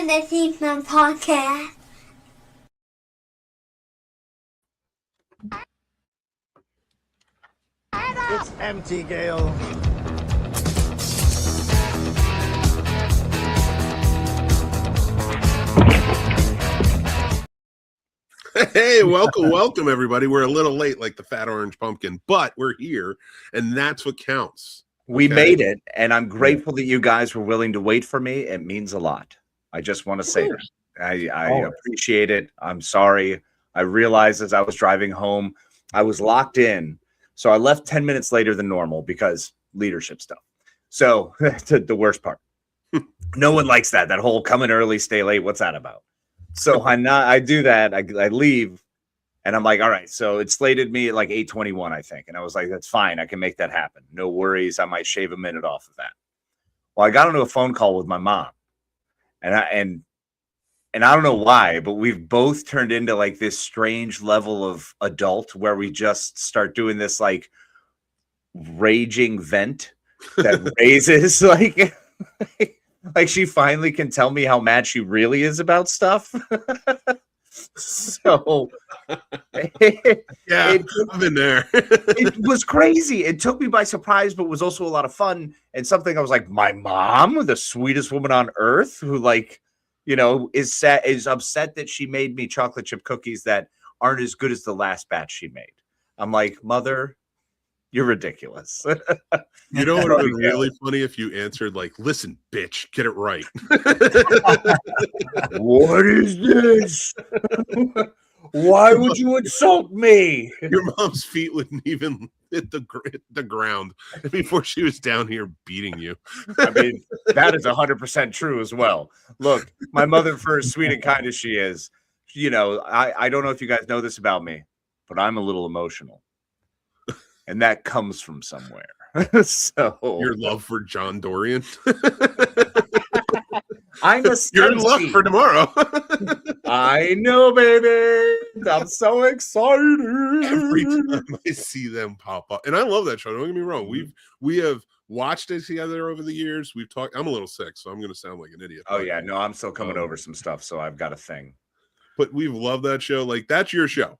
to the Season Podcast. It's empty, Gail. Hey, welcome, everybody. We're a little late, like the fat orange pumpkin, but we're here, and that's what counts. We made it, and I'm grateful that you guys were willing to wait for me. It means a lot. I just want to say that. I appreciate it. I'm sorry. I realized as I was driving home, I was locked in. So I left 10 minutes later than normal because leadership stuff. So the worst part. No one likes that whole come in early, stay late. What's that about? So I do that. I leave, and I'm like, all right. So it slated me at like 8:21, I think. And I was like, that's fine. I can make that happen. No worries. I might shave a minute off of that. Well, I got onto a phone call with my mom, and I don't know why, but we've both turned into like this strange level of adult where we just start doing this like raging vent that raises like she finally can tell me how mad she really is about stuff. So yeah, I've been there. It was crazy. It took me by surprise, but was also a lot of fun and something I was like, my mom, the sweetest woman on earth, who is upset that she made me chocolate chip cookies that aren't as good as the last batch she made. I'm like, mother, you're ridiculous. You know what would be really funny if you answered like, listen, bitch, get it right. What is this? Why would you insult me? Your mom's feet wouldn't even hit the ground before she was down here beating you. I mean, that is 100% true as well. Look, my mother, for as sweet and kind as she is, I don't know if you guys know this about me, but I'm a little emotional. And that comes from somewhere. So your love for John Dorian. I'm a You're in luck for tomorrow. I know, baby. I'm so excited. Every time I see them pop up. And I love that show. Don't get me wrong. We have watched it together over the years. We've talked. I'm a little sick, so I'm going to sound like an idiot. Oh, yeah. No, I'm still coming over some stuff, so I've got a thing. But we've loved that show. Like, that's your show.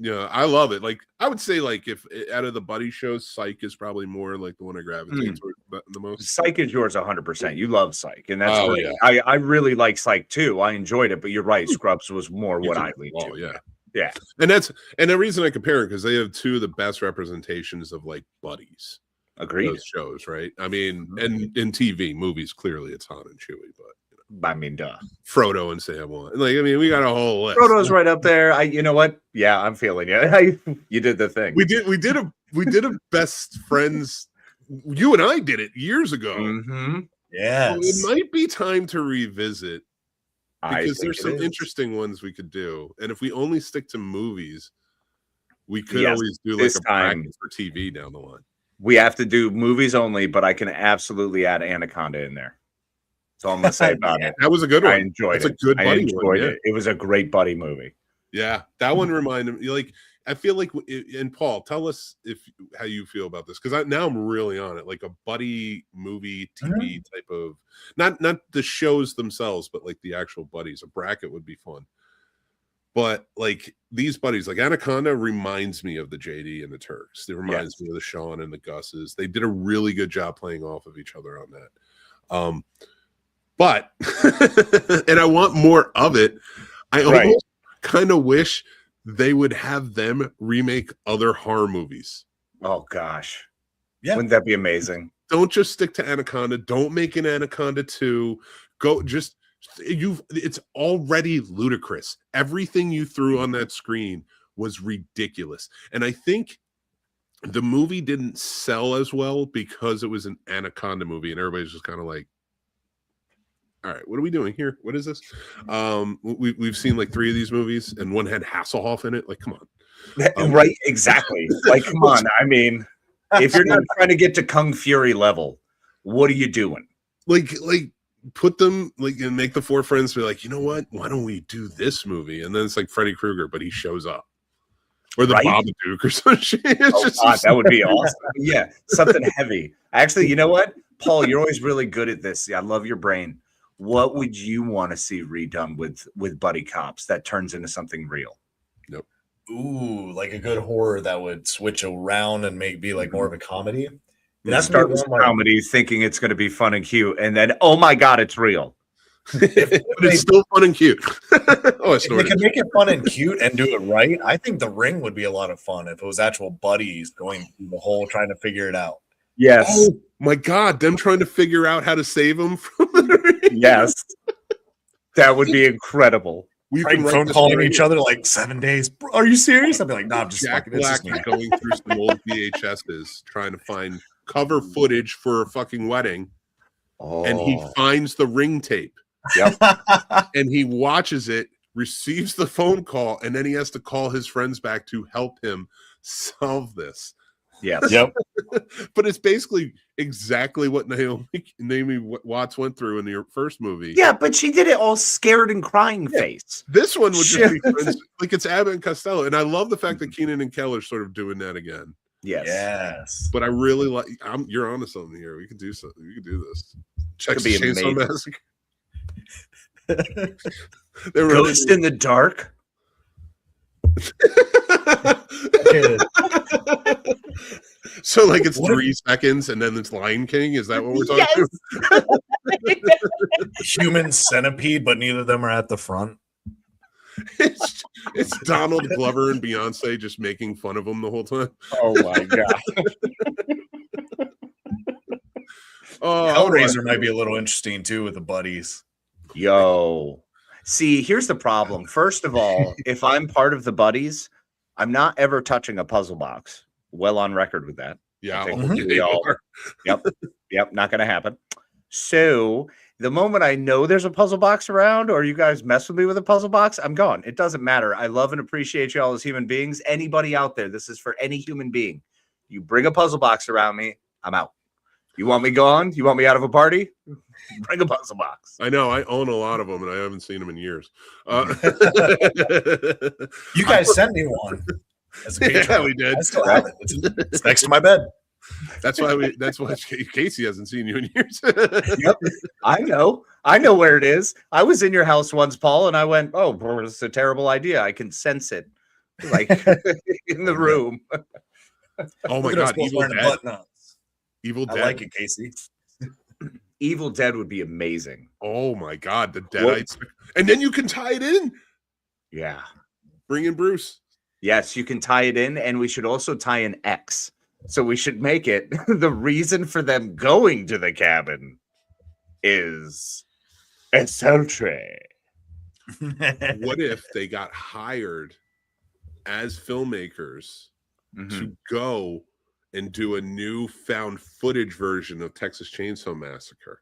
Yeah, I love it. Like, I would say, like, if out of the buddy shows, Psych is probably more like the one I gravitate toward the most. Psych is yours 100%. You love Psych, and that's great. Yeah. I really like Psych too. I enjoyed it, but you're right. Scrubs was more what I lean to. Yeah. And the reason I compare it because they have two of the best representations of like buddies. Agreed. Those shows, right? I mean, and in TV, movies, clearly it's Han and Chewie, but. I mean, duh. Frodo and Sam one. Like, I mean, we got a whole list. Frodo's right up there. You know what? Yeah, I'm feeling you. You did the thing. We did a best friends. You and I did it years ago. Mm-hmm. Yeah. So it might be time to revisit because there's some interesting ones we could do. And if we only stick to movies, we could always do like a bracket for TV down the line. We have to do movies only, but I can absolutely add Anaconda in there. That's all I'm gonna say about it. That was a good one. I enjoyed it. It's a good buddy. I enjoyed it. It was a great buddy movie. Yeah, that one reminded me. Like, I feel like, and Paul, tell us how you feel about this because now I'm really on it. Like a buddy movie TV type of not the shows themselves, but like the actual buddies. A bracket would be fun. But like these buddies, like Anaconda, reminds me of the JD and the Turks. It reminds me of the Sean and the Gus's. They did a really good job playing off of each other on that. But and I want more of it. I almost kind of wish they would have them remake other horror movies. Oh gosh. Yeah. Wouldn't that be amazing? Don't just stick to Anaconda. Don't make an Anaconda 2. It's already ludicrous. Everything you threw on that screen was ridiculous. And I think the movie didn't sell as well because it was an Anaconda movie and everybody's just kind of like, all right, what are we doing here? What is this? We've seen like 3 of these movies, and one had Hasselhoff in it. Like, come on, right? Exactly. Like, come on. I mean, if you're not trying to get to Kung Fury level, what are you doing? Like, put them and make the 4 friends be like, you know what? Why don't we do this movie? And then it's like Freddy Krueger, but he shows up. Or the Babadook or some shit. That would be awesome. Yeah, something heavy. Actually, you know what? Paul, you're always really good at this. Yeah, I love your brain. what would you want to see redone with buddy cops that turns into something real? Nope. Ooh, like a good horror that would switch around and be like more of a comedy. It has to start with comedy, thinking it's going to be fun and cute, and then oh my god, it's real. But it's still fun and cute. If they can make it fun and cute and do it right, I think The Ring would be a lot of fun if it was actual buddies going through the whole trying to figure it out. Yes. Oh my god, them trying to figure out how to save him from the ring. Yes. That would be incredible. We can phone calling each other like 7 days. Are you serious? I'd be like, nah, I'm just Jack Black going through some old VHSs trying to find cover footage for a fucking wedding. Oh. And he finds the ring tape. Yep. And he watches it, receives the phone call, and then he has to call his friends back to help him solve this. Yes. Yep. But it's basically exactly what Naomi Watts went through in the first movie. Yeah, but she did it all scared and crying face. This one would just be friends, like it's Abbott and Costello. And I love the fact that Keenan and Kel are sort of doing that again. Yes. But I really like you're onto something here. We could do something. We could do this. Check the Chainsaw Massacre. Ghost in the Dark. So like it's 3 seconds and then it's Lion King. Is that what we're talking about? Human centipede, but neither of them are at the front. It's Donald Glover and Beyonce just making fun of him the whole time. Oh my god. Hellraiser might be a little interesting too with the buddies. Yo. See, here's the problem. First of all, if I'm part of the buddies, I'm not ever touching a puzzle box. Well on record with that. Yeah. Yep, not gonna happen. So the moment I know there's a puzzle box around or you guys mess with me with a puzzle box, I'm gone. It doesn't matter. I love and appreciate you all as human beings. Anybody out there, this is for any human being. You bring a puzzle box around me, I'm out. You want me gone? You want me out of a party? Bring a puzzle box. I know. I own a lot of them, and I haven't seen them in years. You guys sent me one. As a patron. Yeah, we did. I still have it. It's next to my bed. That's why Casey hasn't seen you in years. Yep. I know where it is. I was in your house once, Paul, and I went, "Oh, it's a terrible idea. I can sense it, like in the room." Oh my god, Evil Dead. Evil Dead. I like it, Casey. Evil Dead would be amazing. Oh my god, the Deadites. And then you can tie it in. Yeah. Bring in Bruce. Yes, you can tie it in, and we should also tie in X. So we should make it the reason for them going to the cabin is eccentric. What if they got hired as filmmakers to go and do a new found footage version of Texas Chainsaw Massacre?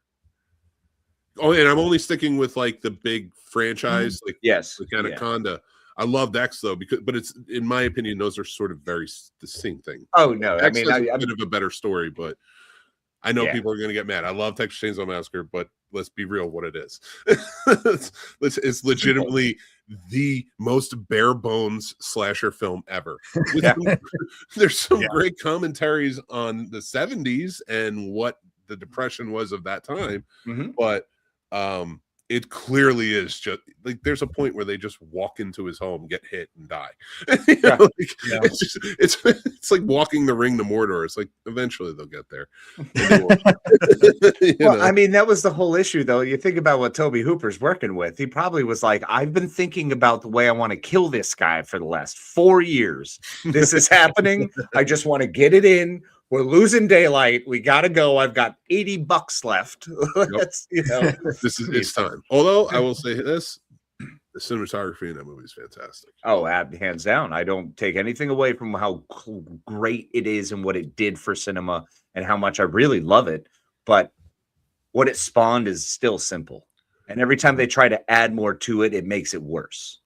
Oh, and I'm only sticking with like the big franchise, like Anaconda. Yeah. I loved X though, but it's, in my opinion, those are sort of very the same thing. Oh no, X is a bit of a better story, but I know people are going to get mad. I love Texas Chainsaw Massacre, but let's be real, what it is. It's legitimately the most bare bones slasher film ever. There's some great commentaries on the 70s and what the depression was of that time, but it clearly is just like there's a point where they just walk into his home, get hit, and die. It's like walking the ring to Mordor. It's like eventually they'll get there. I mean, that was the whole issue, though. You think about what Toby Hooper's working with. He probably was like, I've been thinking about the way I want to kill this guy for the last 4 years. This is happening. I just want to get it in. We're losing daylight. We got to go. I've got $80 left. It's time. Although I will say this, the cinematography in that movie is fantastic. Oh, hands down. I don't take anything away from how great it is and what it did for cinema and how much I really love it. But what it spawned is still simple. And every time they try to add more to it, it makes it worse.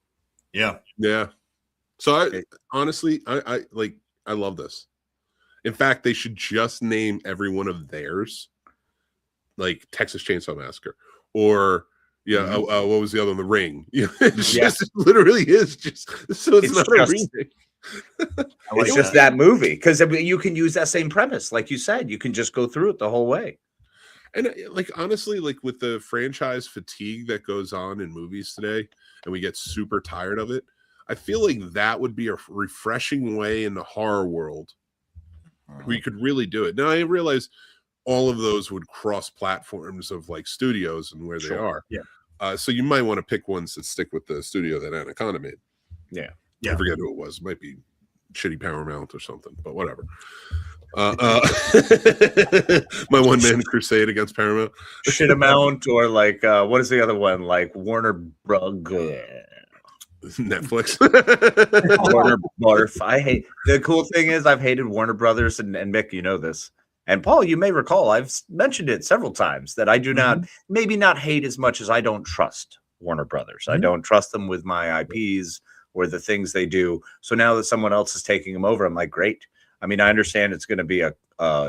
Yeah. So honestly, I love this. In fact, they should just name every one of theirs like Texas Chainsaw Massacre or what was the other one? The Ring. It literally is just so it's not a remake. It's just that movie because you can use that same premise, like you said. You can just go through it the whole way. And like honestly, like with the franchise fatigue that goes on in movies today, and we get super tired of it, I feel like that would be a refreshing way in the horror world where you could really do it. Now I realize all of those would cross platforms of like studios and where they are. Yeah. So you might want to pick ones that stick with the studio that Anaconda made. Yeah. I forget who it was. It might be shitty Paramount or something, but whatever. My one-man crusade against Paramount. Shit amount, or like what is the other one? Like Warner Netflix. Warner Barf. I hate the cool thing is I've hated Warner Brothers and Mick, you know this. And Paul, you may recall I've mentioned it several times that I do not maybe not hate as much as I don't trust Warner Brothers. I don't trust them with my IPs or the things they do. So now that someone else is taking them over, I'm like, great. I mean, I understand it's going to be a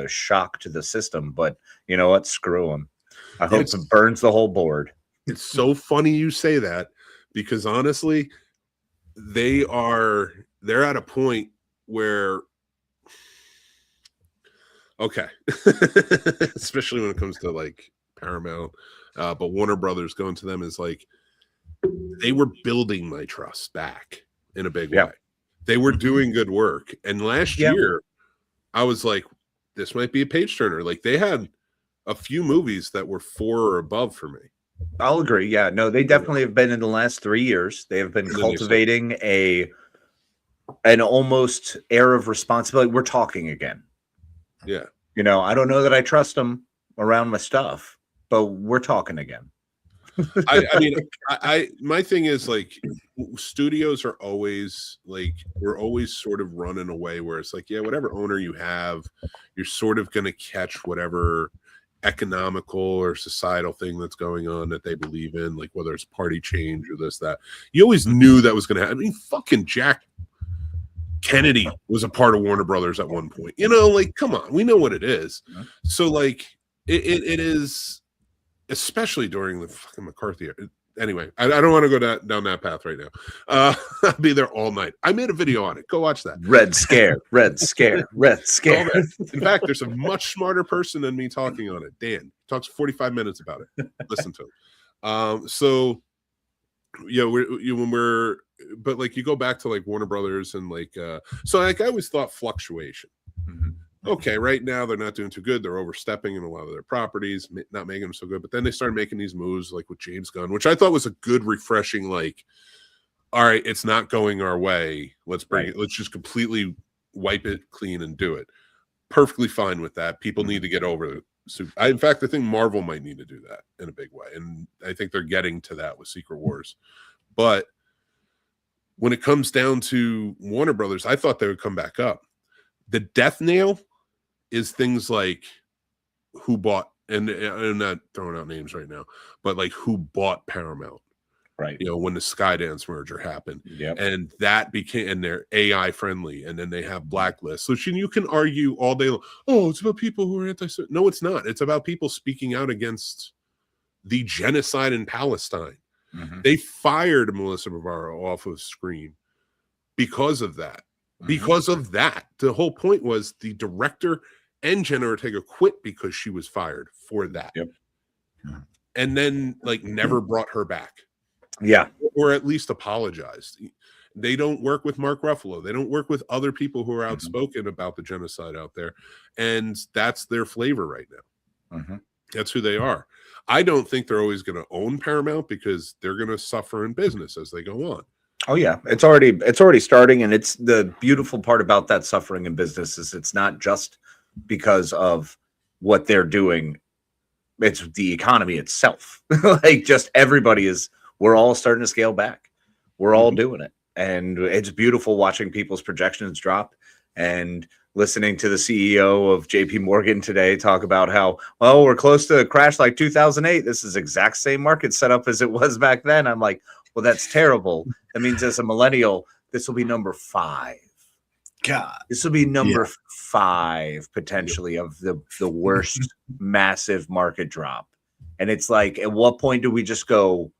shock to the system, but you know what? Screw them. I hope it burns the whole board. It's so funny you say that, because honestly, they're at a point where, okay, especially when it comes to like Paramount, but Warner Brothers going to them is like, they were building my trust back in a big way. They were doing good work. And last year, I was like, this might be a page turner. Like they had a few movies that were 4 or above for me. I'll agree. Yeah, no, they definitely have been in the last 3 years. They have been cultivating an almost air of responsibility. We're talking again. Yeah. You know, I don't know that I trust them around my stuff, but we're talking again. I mean, my thing is like studios are always like, we're always sort of running away where it's like, yeah, whatever owner you have, you're sort of going to catch whatever economical or societal thing that's going on that they believe in, like whether it's party change or this, that. You always knew that was going to happen. I mean, fucking Jack Kennedy was a part of Warner Brothers at one point. You know, like, come on, we know what it is. So like, it is. Especially during the fucking McCarthy era. Anyway, I don't want to go down that path right now. I'll be there all night. I made a video on it. Go watch that. Red scare, red scare, red scare. In fact, there's a much smarter person than me talking on it. Dan talks 45 minutes about it. Listen to him. So, yeah, but like you go back to like Warner Brothers and like, so like I always thought fluctuation. Okay, right now they're not doing too good. They're overstepping in a lot of their properties, not making them so good. But then they started making these moves like with James Gunn, which I thought was a good, refreshing, like, all right, it's not going our way. Let's bring it. Let's just completely wipe it clean and do it. Perfectly fine with that. People need to get over it. So in fact, I think Marvel might need to do that in a big way. And I think they're getting to that with Secret Wars. But when it comes down to Warner Brothers, I thought they would come back up. The death nail is things like who bought, and I'm not throwing out names right now, but like who bought Paramount, right? You know, when the Skydance merger happened, and that became, and they're AI friendly, and then they have blacklists. So you can argue all day long, oh, it's about people who are anti. No, it's not. It's about people speaking out against the genocide in Palestine. They fired Melissa Barbaro off of Scream because of that. Because of that, the whole point was the director and Jenna Ortega quit because she was fired for that. And then like never brought her back. Or at least apologized. They don't work with Mark Ruffalo. They don't work with other people who are outspoken about the genocide out there. And that's their flavor right now. That's who they are. I don't think they're always going to own Paramount because they're going to suffer in business as they go on. Oh yeah, it's already starting, and it's the beautiful part about that suffering in business is it's not just because of what they're doing; it's the economy itself. Like just we're all starting to scale back. We're all doing it, and it's beautiful watching people's projections drop and listening to the CEO of JP Morgan today talk about how, well, we're close to a crash like 2008. This is exact same market setup as it was back then. I'm like, well, that's terrible. That means as a millennial, this will be number 5. God, this will be number 5 potentially of the worst massive market drop. And it's like, at what point do we just go,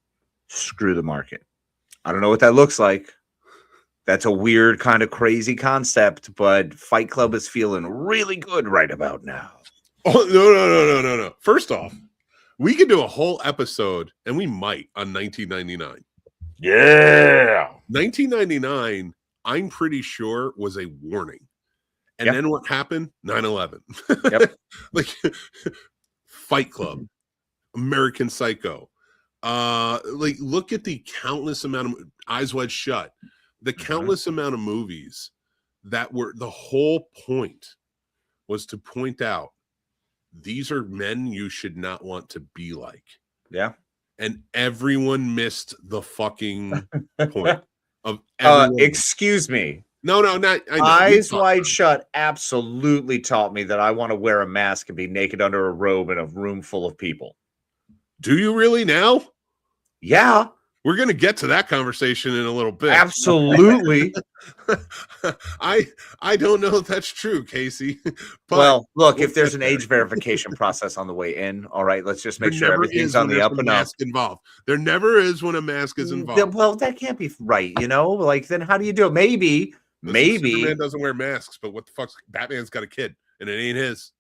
screw the market? I don't know what that looks like. That's a weird kind of crazy concept, but Fight Club is feeling really good right about now. Oh no. First off, we could do a whole episode, and we might, on 1999. Yeah. 1999, I'm pretty sure, was a warning. And then what happened? 9/11. Yep. Like Fight Club, American Psycho. Like look at the countless amount of Eyes Wide Shut, the countless amount of movies that were, the whole point was to point out these are men you should not want to be like. Yeah. And everyone missed the fucking point of everyone. Excuse me. No, not Eyes Wide Shut absolutely taught me that I want to wear a mask and be naked under a robe in a room full of people. Do you really now? Yeah. We're going to get to that conversation in a little bit. Absolutely. I don't know if that's true, Casey. But well, look, if there's an age verification process on the way in, all right, let's just make sure everything's on the up and up. Involved. There never is when a mask is involved. Well, that can't be right, you know? Like, then how do you do it? Maybe. Superman doesn't wear masks, but what the fuck's Batman's got a kid, and it ain't his.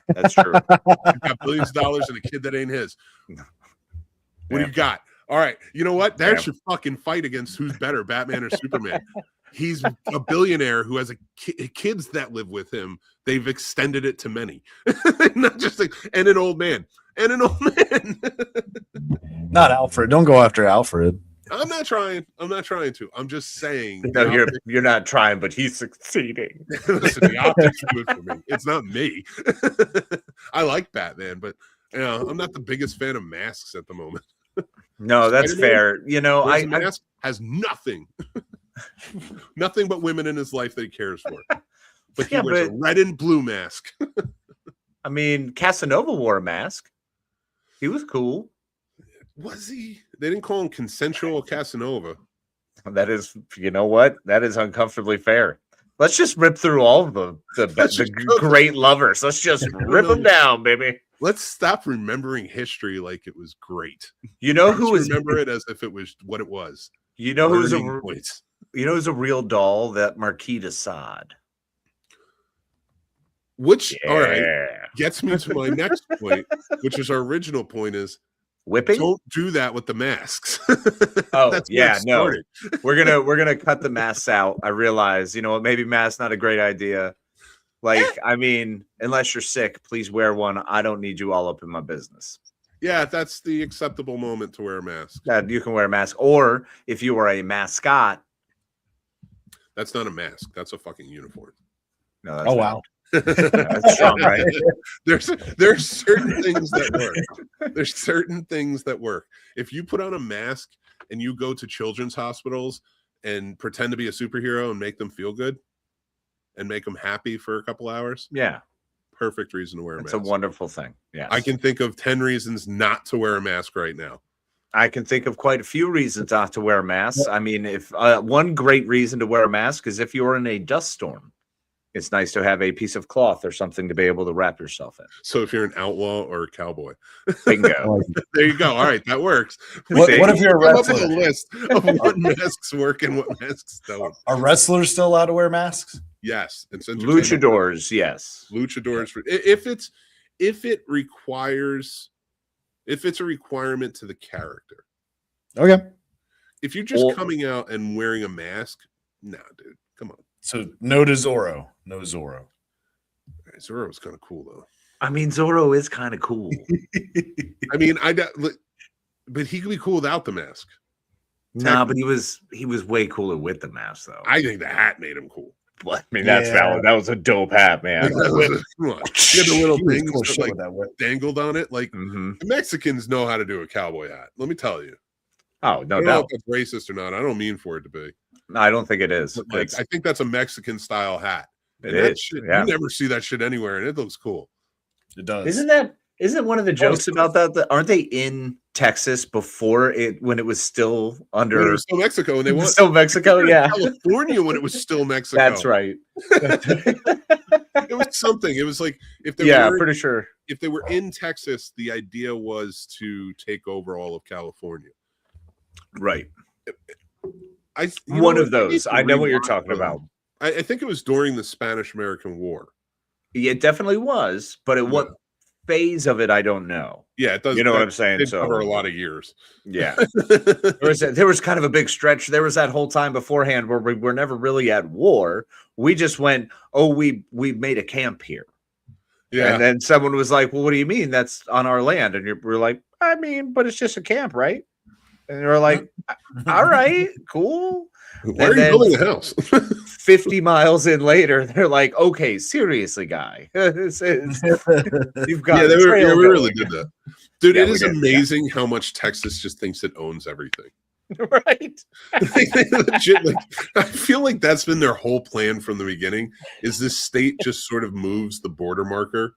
That's true. He's got billions of dollars and a kid that ain't his. What do you got? All right, you know what? There's your fucking fight against who's better, Batman or Superman. He's a billionaire who has kids that live with him. They've extended it to many, not just and an old man. Not Alfred. Don't go after Alfred. I'm not trying to. I'm just saying. No, you're not trying, but he's succeeding. Listen, the optics are good for me. It's not me. I like Batman, but I'm not the biggest fan of masks at the moment. No, that's fair. You know, mask has nothing but women in his life that he cares for. But he wears a red and blue mask. I mean, Casanova wore a mask. He was cool. Was he? They didn't call him consensual Casanova. That is, you know what? That is uncomfortably fair. Let's just rip through all of the great lovers. Let's just rip them down, baby. Let's stop remembering history like it was great. You know who was remember it as if it was what it was. You know who's a real doll? That Marquis de Sade. Which all right gets me to my next point, which is our original point is whipping. Don't do that with the masks. Oh yeah, no. We're gonna cut the masks out. I realize, you know what, maybe masks not a great idea. Like, I mean, unless you're sick, please wear one. I don't need you all up in my business. Yeah, that's the acceptable moment to wear a mask. You can wear a mask, or if you are a mascot. That's not a mask. That's a fucking uniform. No, that's wow. That's strong, right? There's certain things that work. There's certain things that work. If you put on a mask and you go to children's hospitals and pretend to be a superhero and make them feel good and make them happy for a couple hours, yeah, perfect reason to wear a mask. It's a wonderful thing. Yeah, I can think of 10 reasons not to wear a mask right now. I can think of quite a few reasons not to wear a mask. I mean, if one great reason to wear a mask is if you're in a dust storm. It's nice to have a piece of cloth or something to be able to wrap yourself in. So if you're an outlaw or a cowboy, bingo. There you go. All right, that works. What if you're a wrestler? A list of what masks work and what masks don't. Are wrestlers still allowed to wear masks? Yes, and luchadors, yes. Luchadors. If it's a requirement to the character. Okay. If you're just coming out and wearing a mask, nah, dude, come on. So no to Zorro. No Zorro. Zorro was kind of cool though. I mean, Zorro is kind of cool. I mean, but he could be cool without the mask. Nah, but he was way cooler with the mask though. I think the hat made him cool. I mean, that's valid. That was a dope hat, man. Come on. He had the little things that dangled on it. Like the Mexicans know how to do a cowboy hat. Let me tell you. Oh, no doubt. I don't know if that's racist or not. I don't mean for it to be. No, I don't think it is. Like, I think that's a Mexican style hat. And it is. Shit, you never see that shit anywhere, and it looks cool. It does. Isn't one of the jokes about that aren't they in Texas when it was still under when it was still Mexico and they were still Mexico, yeah. California when it was still Mexico. That's right. It was something. It was like if they were pretty sure. If they were in Texas, the idea was to take over all of California. Right. One of those. I know what you're talking about. I think it was during the Spanish-American War. Yeah, it definitely was, but phase of it, I don't know. Yeah, it does. You know what I'm saying? Did So cover a lot of years. Yeah, there was kind of a big stretch. There was that whole time beforehand where we were never really at war. We just went, oh, we made a camp here. Yeah, And then someone was like, well, what do you mean? That's on our land. And we're like, I mean, but it's just a camp, right? And you're like, all right, cool. Why are you building a house? 50 miles in later, they're like, okay, seriously, guy. You've got Yeah, we we really did that. Dude, Yeah, it we is did, amazing how much Texas just thinks it owns everything. right. Legit, like, I feel like that's been their whole plan from the beginning, is this state just sort of moves the border marker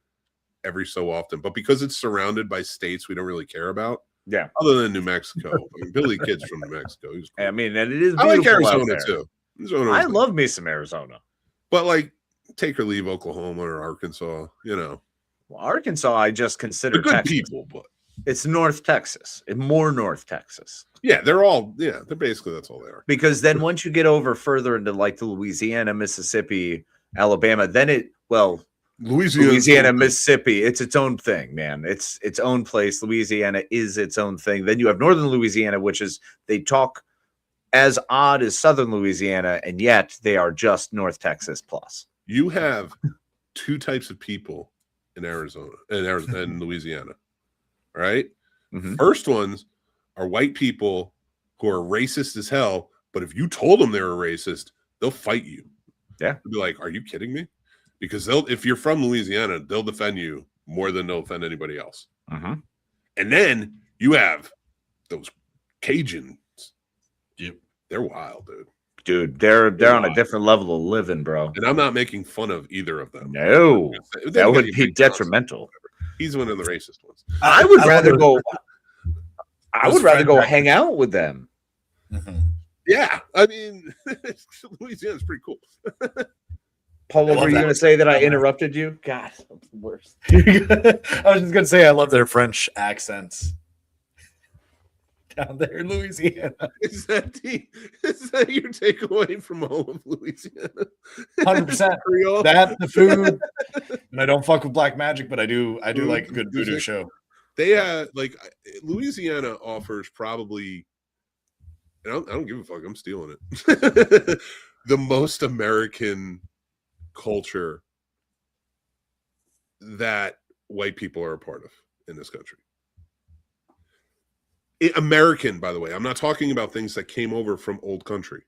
every so often. But because it's surrounded by states we don't really care about, Yeah. other than New Mexico. I mean, Billy Kid's from New Mexico. He's cool. I mean, and it is I like beautiful out Arizona there. too. Arizona I was love me some Arizona. But like, take or leave Oklahoma or Arkansas, you know. Well, Arkansas, I just consider They're good Texas. people, but It's North Texas, more North Texas. yeah, they're basically, that's all they are. Because then once you get over further into like the Louisiana, Mississippi, Alabama, then Louisiana, Mississippi, it's its own thing, man. It's its own place. Louisiana is its own thing. Then you have Northern Louisiana, which is, they talk as odd as Southern Louisiana, and yet they are just North Texas plus. You have two types of people in Arizona and Louisiana, right? Mhm. First ones are white people who are racist as hell, but if you told them they were racist, they'll fight you. Yeah. They'll be like, are you kidding me? Because if you're from Louisiana, they'll defend you more than they'll defend anybody else. Mhm. And then you have those Cajuns. Yep. They're wild, dude. Dude, they're on a different level of living, bro. And I'm not making fun of either of them. No, They that would get be Mike Johnson. detrimental. He's one of the racist ones. I would I rather would- go. I would rather go friend- hang out with them. Mhm. Yeah, I mean, Louisiana's pretty cool. Paul, what love were you that. going to say that I interrupted you? God, I'm the worst. I was just gonna say I love their French accents down there in Louisiana. Is that your takeaway from all of Louisiana? 100%. Creole? That, the food, and I don't fuck with black magic, but I do like a good voodoo Music. show. They like Louisiana offers probably, and I don't give a fuck. I'm stealing it. The most American culture that white people are a part of in this country. American, by the way. I'm not talking about things that came over from old country.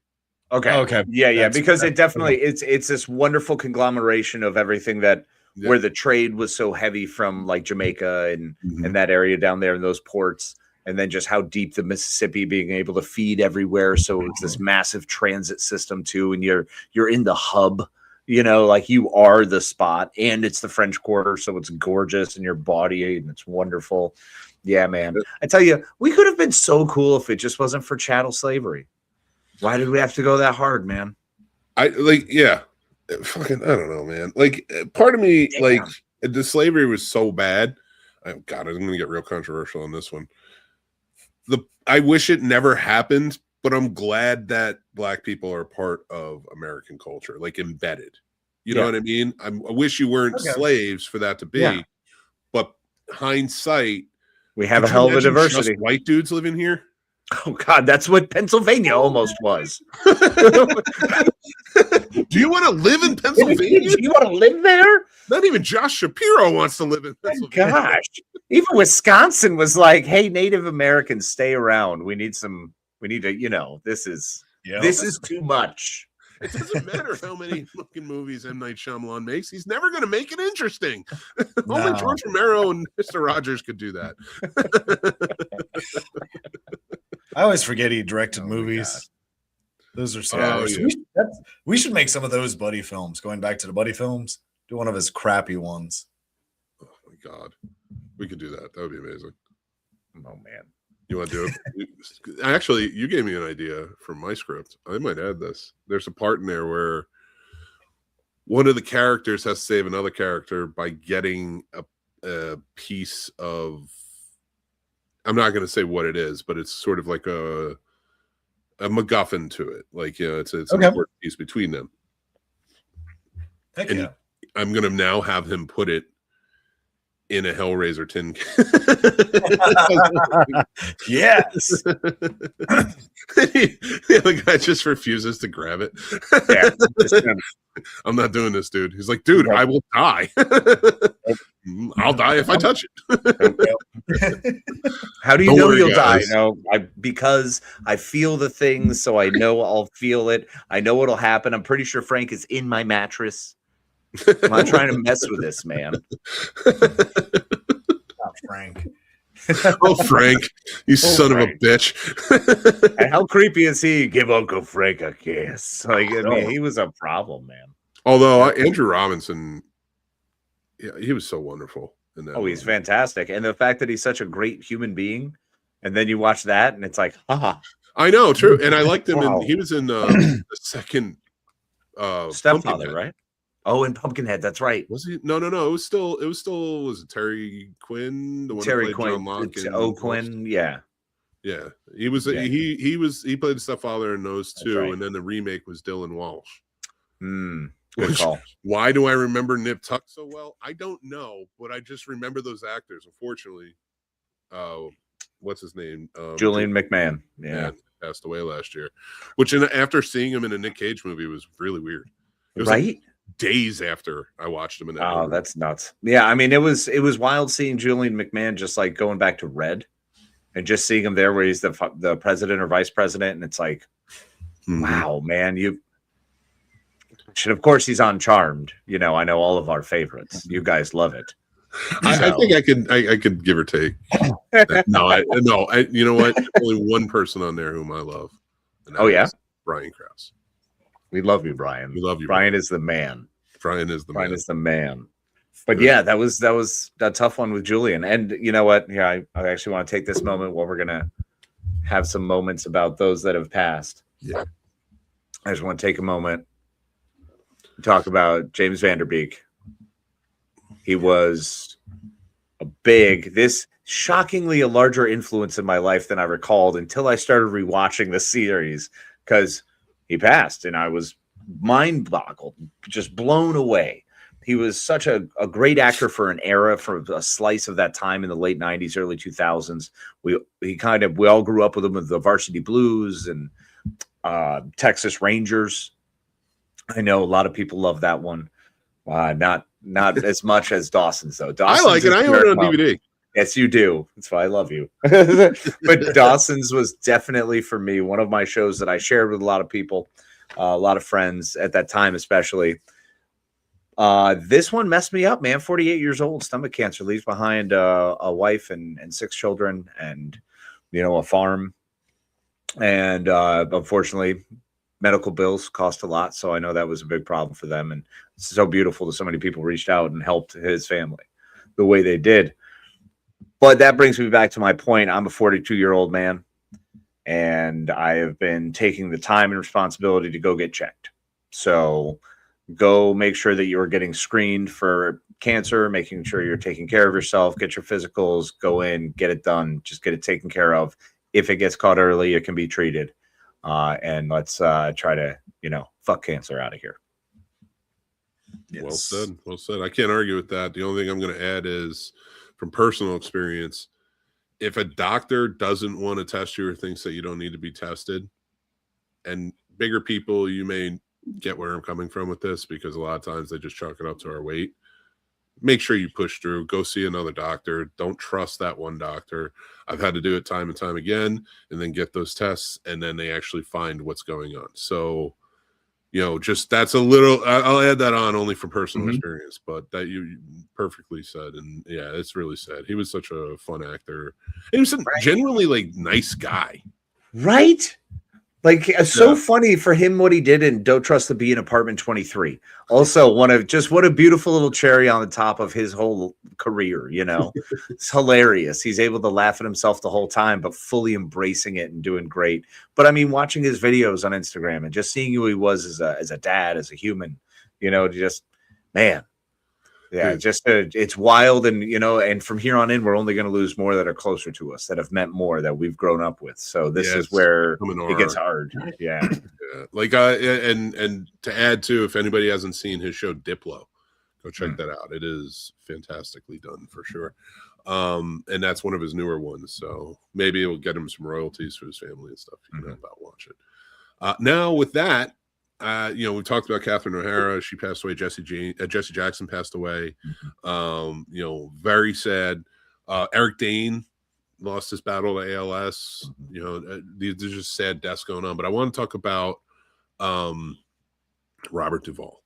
Okay. Yeah. That's- Because it that's definitely it's this wonderful conglomeration of everything that Yeah. where the trade was so heavy from like Jamaica and Mhm. and that area down there in those ports, and then just how deep the Mississippi being able to feed everywhere. So it's this massive transit system too, and you're in the hub. You know, like you are the spot, and it's the French Quarter, so it's gorgeous in your body and it's wonderful. Yeah, man. I tell you, we could have been so cool if it just wasn't for chattel slavery. Why did we have to go that hard, man? Fucking, I don't know, man. Like, part of me, Damn. like, the slavery was so bad. Oh God, I'm gonna get real controversial on this one. I wish it never happened, but I'm glad that black people are part of American culture, like embedded. You know Yeah. what I mean? I wish you weren't Okay. slaves for that to be. Yeah. But hindsight, We have a could you hell of a imagine just diversity. white dudes living here. Oh God, that's what Pennsylvania almost was. Do you want to live in Pennsylvania? Do you want to live there? Not even Josh Shapiro wants to live in Pennsylvania. Gosh, even Wisconsin was like, "Hey, Native Americans, stay around. We need to, this is Yeah. too much." It doesn't matter how many fucking movies M. Night Shyamalan makes. He's never going to make it interesting. Only No. George Romero and Mr. Rogers could do that. I always forget he directed Oh my movies. Those are sad. Oh, yeah. We should make some of those buddy films. Going back to the buddy films, do one of his crappy ones. Oh my God. We could do that. That would be amazing. Oh man, You want to do it? Actually, you gave me an idea from my script. I might add this. There's a part in there where one of the characters has to save another character by getting a piece of, I'm not going to say what it is, but it's sort of like a MacGuffin to it. Like, it's an Okay. important piece between them. Heck And yeah. I'm going to now have him put it in a Hellraiser tin Yes. the other guy just refuses to grab it. Yeah. I'm not doing this, dude. He's like, dude, I will die. I'll die if I touch it. How do you Don't know worry, you'll die? guys. No, because I feel the things, so I know I'll feel it. I know what'll happen. I'm pretty sure Frank is in my mattress. I'm not trying to mess with this, man. Not Frank. Oh, Frank, you son of a bitch. And how creepy is he? Give Uncle Frank a kiss. Like, I mean, he was a problem, man. Although Andrew Robinson, yeah, he was so wonderful in that. Oh, he's movie. fantastic. And the fact that he's such a great human being, and then you watch that, and it's like, haha. I know, true. And I liked him Wow. in, he was in the second Stepfather, Pumpkinhead. right? Oh, in Pumpkinhead, that's right. Was he? No. It was still was it Terry Quinn? The one Terry who played Quinn, John Locke and Quinn, yeah. Yeah. He was Yeah. he played the stepfather in those two, right. and then the remake was Dylan Walsh. Good call. Why do I remember Nip Tuck so well? I don't know, but I just remember those actors. Unfortunately, what's his name? Julian McMahon. Yeah. Passed away last year. Which after seeing him in a Nick Cage movie was really weird. It was Right? like days after I watched him in that movie. That's nuts. Yeah, I mean, it was wild seeing Julian McMahon just like going back to Red and just seeing him there where he's the president or vice president, and it's like, wow, man, and of course he's on Charmed. You know, I know all of our favorites. You guys love it. I think I could give or take. No, you know what? Only one person on there whom I love. And that is Brian Krause. We love you, Brian. We love you. Brian is the man. Brian is the man. But yeah, that was a tough one with Julian. And you know what? Yeah, I actually want to take this moment where we're gonna have some moments about those that have passed. Yeah. I just want to take a moment to talk about James Van Der Beek. He was shockingly a larger influence in my life than I recalled until I started rewatching the series, because he passed and I was mind-boggled, just blown away. He was such a great actor for an era, for a slice of that time in the late 90s, early 2000s. We all grew up with him with the Varsity Blues and Texas Rangers. I know a lot of people love that one. Not as much as Dawson's, though. I like it. I own it on DVD. Yes, you do. That's why I love you. But Dawson's was definitely, for me, one of my shows that I shared with a lot of people, a lot of friends at that time, especially. This one messed me up, man. 48 years old, stomach cancer, leaves behind a wife and 6 children, and a farm. And unfortunately, medical bills cost a lot, so I know that was a big problem for them. And it's so beautiful that so many people reached out and helped his family the way they did. But that brings me back to my point. I'm a 42-year-old man, and I have been taking the time and responsibility to go get checked. So go make sure that you're getting screened for cancer, making sure you're taking care of yourself, get your physicals, go in, get it done, just get it taken care of. If it gets caught early, it can be treated. And let's try to, fuck cancer out of here. Yes. Well said. I can't argue with that. The only thing I'm going to add is, from personal experience, if a doctor doesn't want to test you or thinks that you don't need to be tested, and bigger people, you may get where I'm coming from with this, because a lot of times they just chalk it up to our weight. Make sure you push through, go see another doctor. Don't trust that one doctor. I've had to do it time and time again, and then get those tests, and then they actually find what's going on. So, just that's a little, I'll add that on only from personal experience, but that you perfectly said. And yeah, it's really sad. He was such a fun actor. He was a genuinely nice guy. Right? So funny for him what he did in Don't Trust the Bee in Apartment 23. Also, what a beautiful little cherry on the top of his whole career, It's hilarious. He's able to laugh at himself the whole time, but fully embracing it and doing great. But I mean, watching his videos on Instagram and just seeing who he was as a dad, as a human, just, man. Yeah, it's wild. And, and from here on in, we're only going to lose more that are closer to us, that have meant more, that we've grown up with. So this is where it gets hard. Yeah. And to add to, if anybody hasn't seen his show Diplo, Go check that out. It is fantastically done for sure. And that's one of his newer ones. So maybe it will get him some royalties for his family and stuff. You can help out watch it. Now with that, we talked about Catherine O'Hara. She passed away. Jesse Jackson passed away. Very sad. Eric Dane lost his battle to ALS. There's just sad deaths going on. But I want to talk about Robert Duvall,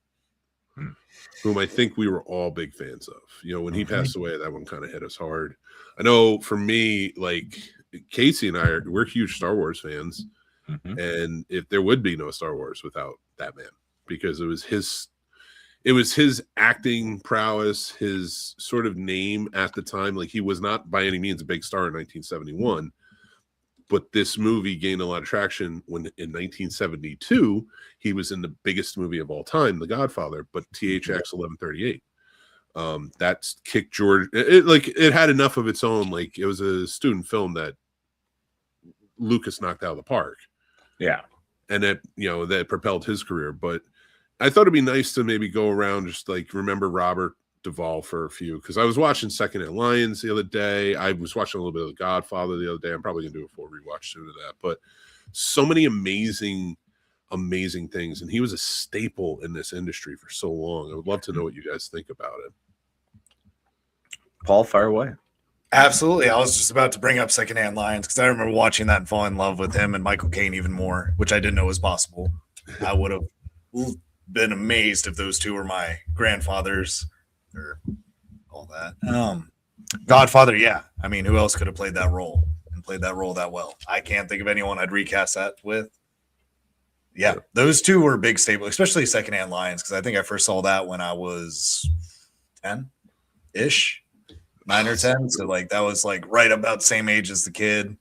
whom I think we were all big fans of. When he passed away, that one kind of hit us hard. I know for me, like Casey and we're huge Star Wars fans. And if there would be no Star Wars without that man, because it was his acting prowess, his sort of name at the time. Like, he was not by any means a big star in 1971, but this movie gained a lot of traction when in 1972 he was in the biggest movie of all time, The Godfather, but THX 1138. That's kicked George. It had enough of its own. Like, it was a student film that Lucas knocked out of the park. Yeah. And that propelled his career. But I thought it'd be nice to maybe go around, just like remember Robert Duvall for a few, because I was watching Secondhand Lions the other day. I was watching a little bit of The Godfather the other day. I'm probably gonna do a full rewatch soon of that. But so many amazing things, and he was a staple in this industry for so long. I would love to know what you guys think about it. Paul, fire away. Absolutely. I was just about to bring up Secondhand Lions because I remember watching that and falling in love with him and Michael Caine even more, which I didn't know was possible. I would have been amazed if those two were my grandfathers or all that. Godfather, yeah. I mean, who else could have played that role and played that role that well? I can't think of anyone I'd recast that with. Yeah, those two were big staple, especially Secondhand Lions, because I think I first saw that when I was 10-ish. 9 or 10, so like that was like right about the same age as the kid.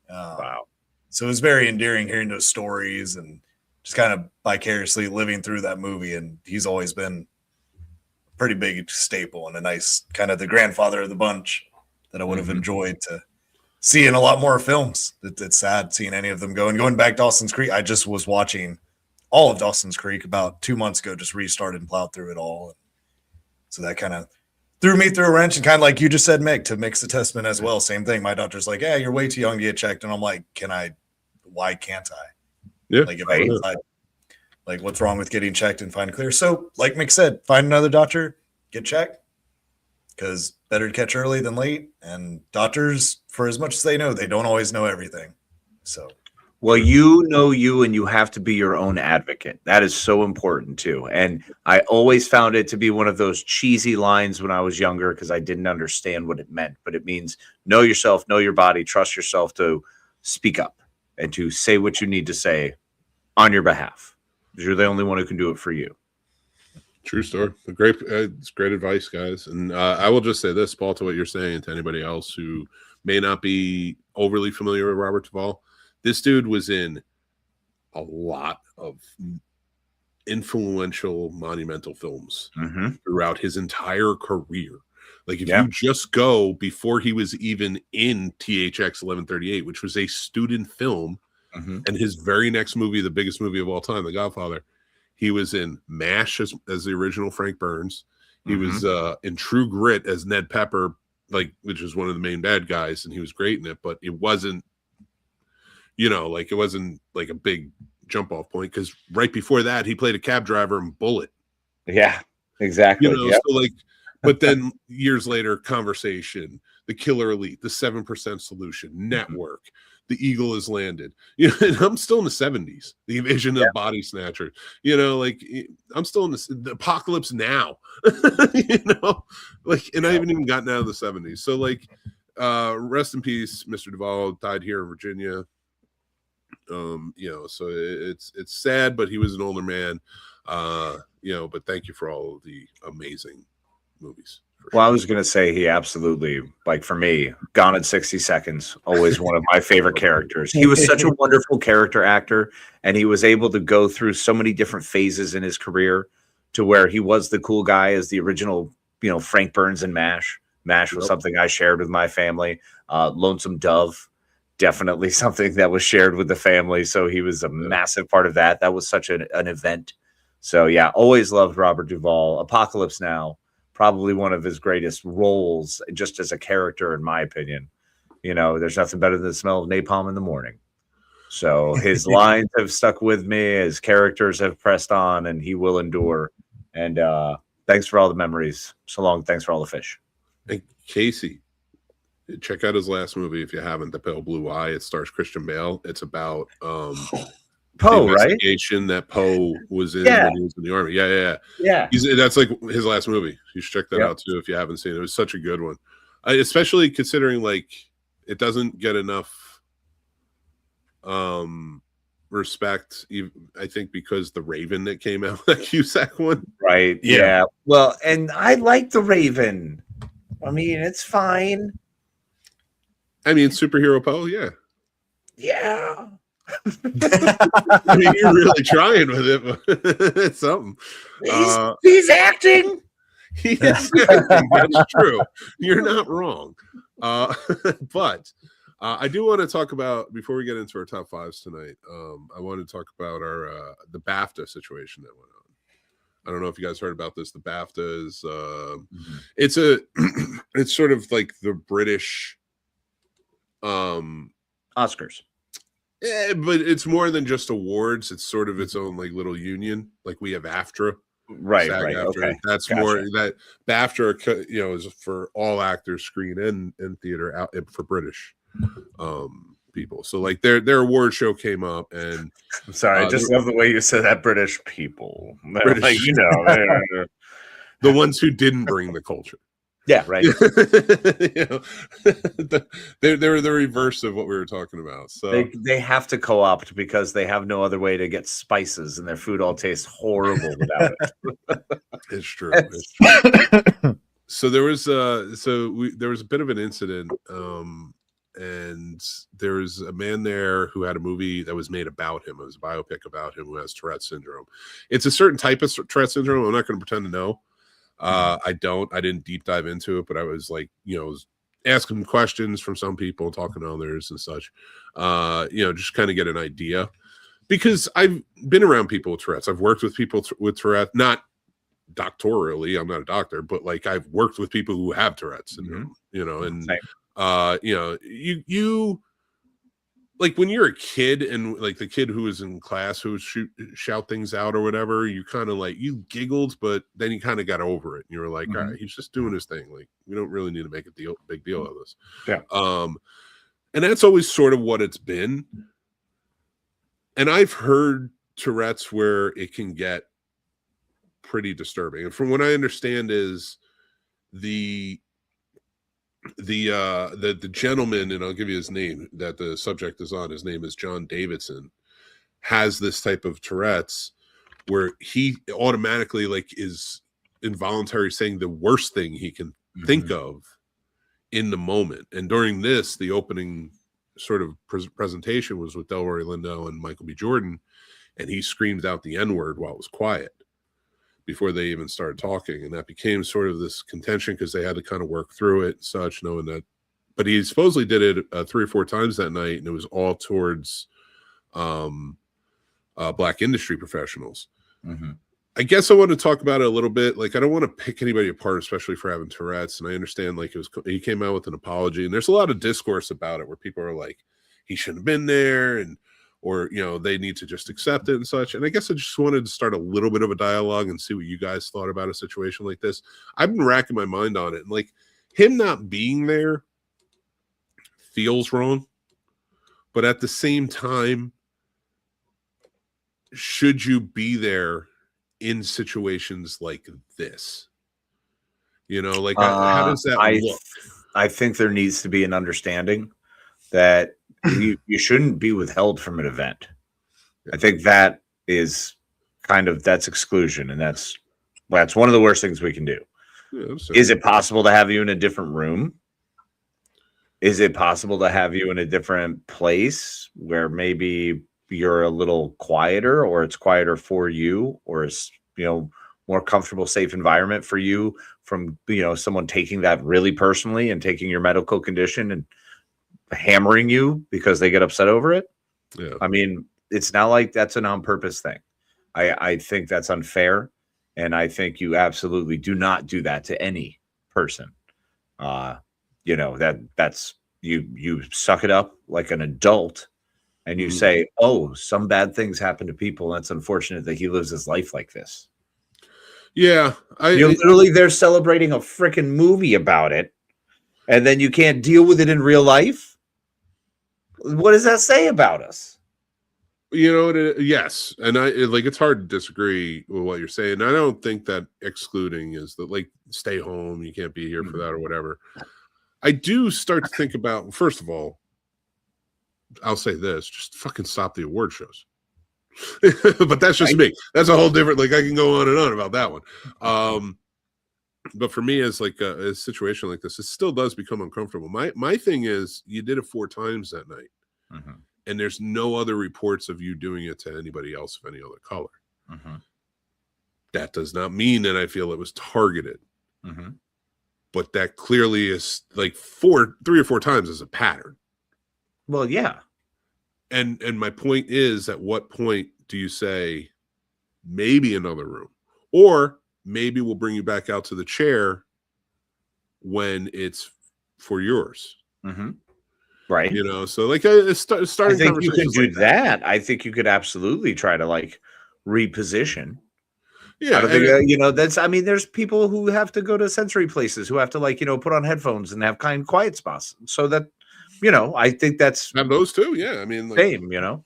Wow. So it was very endearing hearing those stories and just kind of vicariously living through that movie. And he's always been a pretty big staple and a nice kind of the grandfather of the bunch that I would have enjoyed to see in a lot more films. It's sad seeing any of them go. And going back Dawson's Creek, I just was watching all of Dawson's Creek about 2 months ago, just restarted and plowed through it all. So that kind of threw me through a wrench, and kind of like you just said, Mick, to mix the testament as well. Same thing. My doctor's like, "Yeah, you're way too young to get checked," and I'm like, why can't I? Yeah. Like, if I decide, like, what's wrong with getting checked and find clear? So, like Mick said, find another doctor, get checked, because better to catch early than late. And doctors, for as much as they know, they don't always know everything. So. Well, you know you, and you have to be your own advocate. That is so important too. And I always found it to be one of those cheesy lines when I was younger because I didn't understand what it meant. But it means know yourself, know your body, trust yourself to speak up and to say what you need to say on your behalf. Because you're the only one who can do it for you. True story. It's great advice, guys. And I will just say this, Paul, to what you're saying, to anybody else who may not be overly familiar with Robert Duvall. This dude was in a lot of influential, monumental films throughout his entire career. Like, if you just go before he was even in THX 1138, which was a student film, and his very next movie, the biggest movie of all time, The Godfather, he was in MASH as the original Frank Burns. He was in True Grit as Ned Pepper, which was one of the main bad guys, and he was great in it, but it wasn't, it wasn't like a big jump off point, because right before that he played a cab driver in Bullet. Yeah, exactly. So but then years later, Conversation, The Killer Elite, The 7% Solution, Network, The Eagle Has Landed. And I'm still in the 70s. The Invasion of the Body Snatcher. I'm still in the Apocalypse Now. And I haven't even gotten out of the 70s. So rest in peace, Mr. Duvall died here in Virginia. So it's sad, but he was an older man. But thank you for all of the amazing movies. Well, I was going to say he absolutely, for me, Gone in 60 Seconds, always one of my favorite characters. He was such a wonderful character actor, and he was able to go through so many different phases in his career to where he was the cool guy as the original, Frank Burns in MASH. MASH was something I shared with my family. Lonesome Dove, definitely something that was shared with the family. So he was a massive part of that. That was such an event So yeah, always loved Robert Duvall. Apocalypse Now, probably one of his greatest roles, just as a character, in my opinion. You know, there's nothing better than the smell of napalm in the morning. So his lines have stuck with me, his characters have pressed on, and he will endure. And thanks for all the memories. So long. Thanks for all the fish. And Casey, check out his last movie if you haven't, The Pale Blue Eye. It stars Christian Bale. It's about Poe, the right? investigation that Poe was in when he was in the army. Yeah. That's like his last movie. You should check that out too if you haven't seen it. It was such a good one, especially considering like it doesn't get enough respect, I think, because the Raven that came out, that Cusack one, right? Yeah. Well, and I like the Raven. I mean, it's fine. I mean, superhero Poe, yeah. I mean, you're really trying with it, but it's something. He's acting. He is acting. That's true. You're not wrong. But I do want to talk about, before we get into our top fives tonight, I want to talk about our the BAFTA situation that went on. I don't know if you guys heard about this. The BAFTA is it's sort of like the British Oscars. Yeah, but it's more than just awards. It's sort of its own like little union. Like we have AFTRA. Right. AFTRA. Okay. That's more that BAFTA, is for all actors, screen and theater out for British people. So like their award show came up, and I'm sorry, I just love the way you said that. British people, British, like, the ones who didn't bring the culture. Yeah, right. They're the reverse of what we were talking about. So they have to co-opt because they have no other way to get spices, and their food all tastes horrible without it. It's true. It's true. So there was there was a bit of an incident, and there was a man there who had a movie that was made about him. It was a biopic about him who has Tourette syndrome. It's a certain type of Tourette syndrome. I'm not going to pretend to know. I didn't deep dive into it, but I was like, was asking questions from some people, talking to others and such, just kind of get an idea, because I've been around people with Tourette's. I've worked with people with Tourette, not doctorally. I'm not a doctor, but like I've worked with people who have Tourette's syndrome, and you like when you're a kid and like the kid who was in class who would shout things out or whatever, you kind of like, you giggled, but then you kind of got over it. And you were like, all right, he's just doing his thing. Like, we don't really need to make a big deal of this. Yeah. And that's always sort of what it's been. And I've heard Tourette's where it can get pretty disturbing. And from what I understand is the gentleman, and I'll give you his name that the subject is on, his name is John Davidson, has this type of Tourette's where he automatically like is involuntary saying the worst thing he can think of in the moment. And during this, the opening sort of presentation was with Delroy Lindo and Michael B. Jordan, and he screamed out the N-word while it was quiet before they even started talking. And that became sort of this contention because they had to kind of work through it and such, knowing that. But he supposedly did it 3 or 4 times that night, and it was all towards black industry professionals. I guess I want to talk about it a little bit. Like, I don't want to pick anybody apart, especially for having Tourette's. And I understand, like, he came out with an apology, and there's a lot of discourse about it where people are like, he shouldn't have been there, or they need to just accept it and such. And I guess I just wanted to start a little bit of a dialogue and see what you guys thought about a situation like this. I've been racking my mind on it, and like, him not being there feels wrong, but at the same time, should you be there in situations like this? Like, how does that look? I think there needs to be an understanding that you shouldn't be withheld from an event. I think that is that's exclusion, and that's one of the worst things we can do. Is it possible to have you in a different room? Is it possible to have you in a different place where maybe you're a little quieter, or it's quieter for you, or it's more comfortable, safe environment for you from someone taking that really personally and taking your medical condition and hammering you because they get upset over it? Yeah. I mean, it's not like that's an on purpose thing. I think that's unfair, and I think you absolutely do not do that to any person. You know, that's you suck it up like an adult, and you say, oh, some bad things happen to people. That's unfortunate that he lives his life like this. Yeah, You're literally there celebrating a freaking movie about it, and then you can't deal with it in real life. What does that say about us? You know, yes, and it's hard to disagree with what you're saying. I don't think that excluding is that, like, stay home, you can't be here for that or whatever. I do start to think about, first of all, I'll say this: just fucking stop the award shows. But that's just me. That's a whole different. Like, I can go on and on about that one. But for me, as like a situation like this, it still does become uncomfortable. My thing is, you did it 4 times that night. And there's no other reports of you doing it to anybody else of any other color. That does not mean that I feel it was targeted. But that clearly is like 3 or 4 times is a pattern. Well, yeah. And my point is, at what point do you say maybe another room? Or maybe we'll bring you back out to the chair when it's for yours. Right. You know, so like starting I think you could do like that. I think you could absolutely try to like reposition. Yeah. I don't think, you know, that's, I mean, there's people who have to go to sensory places who have to, like, you know, put on headphones and have kind of quiet spots. So that, you know, I think that's have those too. Yeah. I mean, like, same, you know.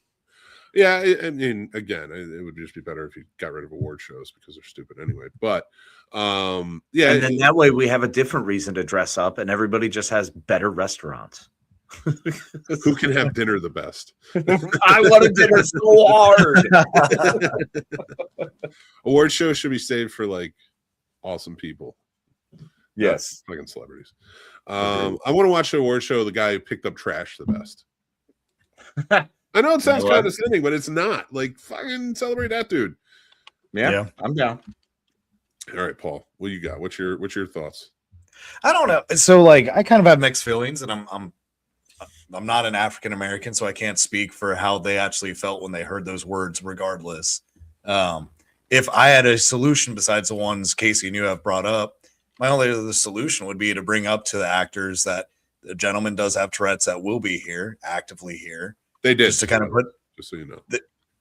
Yeah. I mean, again, it would just be better if you got rid of award shows because they're stupid anyway. But yeah. And then that way we have a different reason to dress up and everybody just has better restaurants. Who can have dinner the best? I want a dinner so hard. Award shows should be saved for like awesome people. Yes, fucking celebrities. I want to watch the award show. The guy who picked up trash the best. I know it sounds condescending, but it's not. Like, fucking celebrate that dude. Yeah, I'm down. All right, Paul, what you got? What's your thoughts? I don't know. So like, I kind of have mixed feelings, and I'm not an African American, so I can't speak for how they actually felt when they heard those words. Regardless, if I had a solution besides the ones Casey and you have brought up, my only other solution would be to bring up to the actors that the gentleman does have Tourette's that will be here, actively here. They did, just to kind of put, just so you know,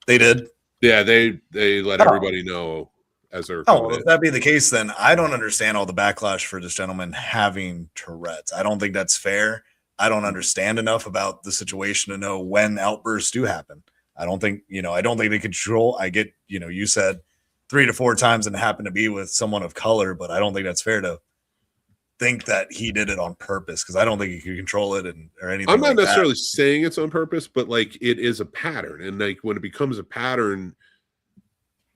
they did. Yeah, they let everybody know as they're. Oh, if that be the case, then I don't understand all the backlash for this gentleman having Tourette's. I don't think that's fair. I don't understand enough about the situation to know when outbursts do happen. I don't think they control. I get, you said 3 to 4 times and happened to be with someone of color, but I don't think that's fair to think that he did it on purpose, because I don't think he could control it or anything. I'm not necessarily saying it's on purpose, but like, it is a pattern, and like when it becomes a pattern,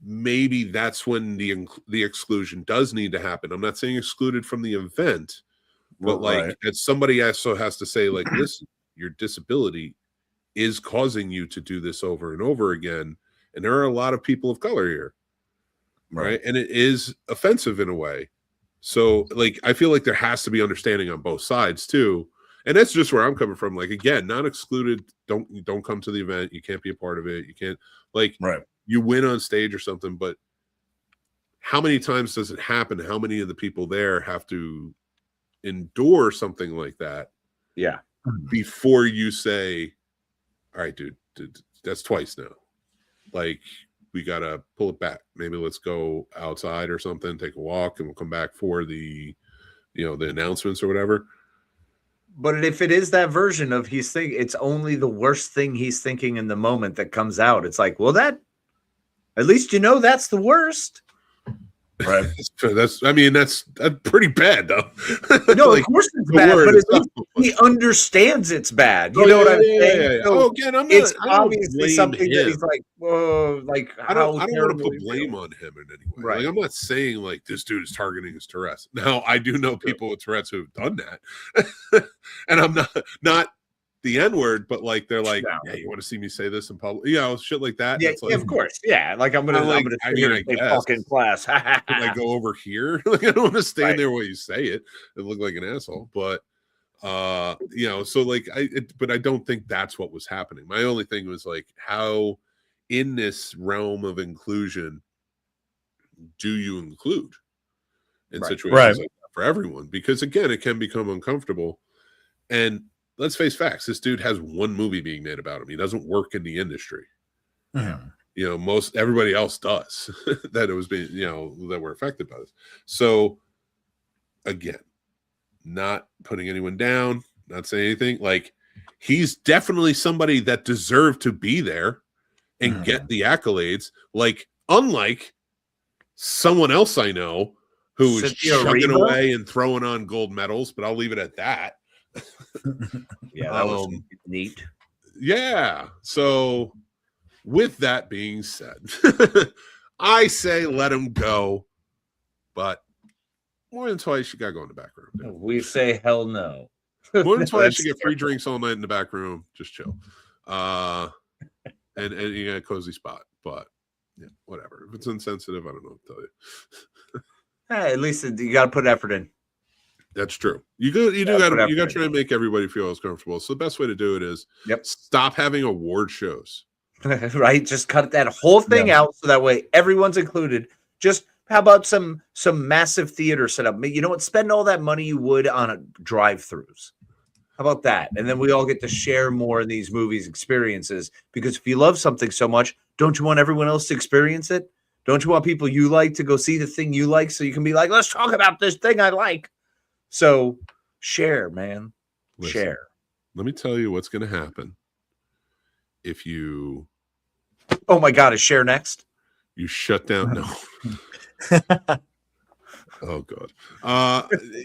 maybe that's when the exclusion does need to happen. I'm not saying excluded from the event, but like, as somebody also has to say, like, listen, your disability is causing you to do this over and over again, and there are a lot of people of color here, right? And it is offensive in a way. So like, I feel like there has to be understanding on both sides too. And that's just where I'm coming from. Like, again, not excluded. Don't come to the event. You can't be a part of it. You can't, like, you win on stage or something, but how many times does it happen? How many of the people there have to endure something like that? Yeah. Before you say, all right, dude, that's twice now. Like, we got to pull it back. Maybe let's go outside or something, take a walk, and we'll come back for the announcements or whatever. But if it is that version of it's only the worst thing he's thinking in the moment that comes out. It's like, well, that, at least that's the worst. Right. That's pretty bad though. No, like, of course it's bad, but at least he understands it's bad. You know what I'm saying? Yeah. So again, it's obviously something that he's like, whoa, like, I don't want to put blame on him in any way. Right. Like, I'm not saying like this dude is targeting his Tourette's. Now, I do know people with Tourette's who've done that. And I'm not the N-word, but like, they're like, yeah, you want to see me say this in public? Shit like that. Yeah, like, of course. Yeah, like, I'm gonna sit here and say fucking class. Can I go over here? Like, I don't want to stand there while you say it and look like an asshole. But so like, but I don't think that's what was happening. My only thing was like, how in this realm of inclusion do you include in situations like that for everyone? Because again, it can become uncomfortable. And let's face facts, this dude has one movie being made about him. He doesn't work in the industry. You know, everybody else does that it was being, you know, that were affected by this. So again, not putting anyone down, not saying anything. Like, he's definitely somebody that deserved to be there and get the accolades. Like, unlike someone else I know who is chugging away and throwing on gold medals, but I'll leave it at that. Yeah, that was neat. Yeah. So with that being said, I say let him go, but more than twice you gotta go in the back room. Dude. We say hell no. More than twice you get free drinks all night in the back room. Just chill. And you got a cozy spot. But yeah, whatever. If it's insensitive, I don't know what to tell you. Hey, at least you got to put effort in. That's true. You got to try and make everybody feel as comfortable. So the best way to do it is stop having award shows. Right? Just cut that whole thing out so that way everyone's included. Just how about some massive theater setup? You know what? Spend all that money you would on drive-throughs. How about that? And then we all get to share more in these movies experiences, because if you love something so much, don't you want everyone else to experience it? Don't you want people you like to go see the thing you like so you can be like, let's talk about this thing I like? So share, man. Listen, share. Let me tell you what's going to happen if you... Oh my God, is share next? You shut down. No. Oh God.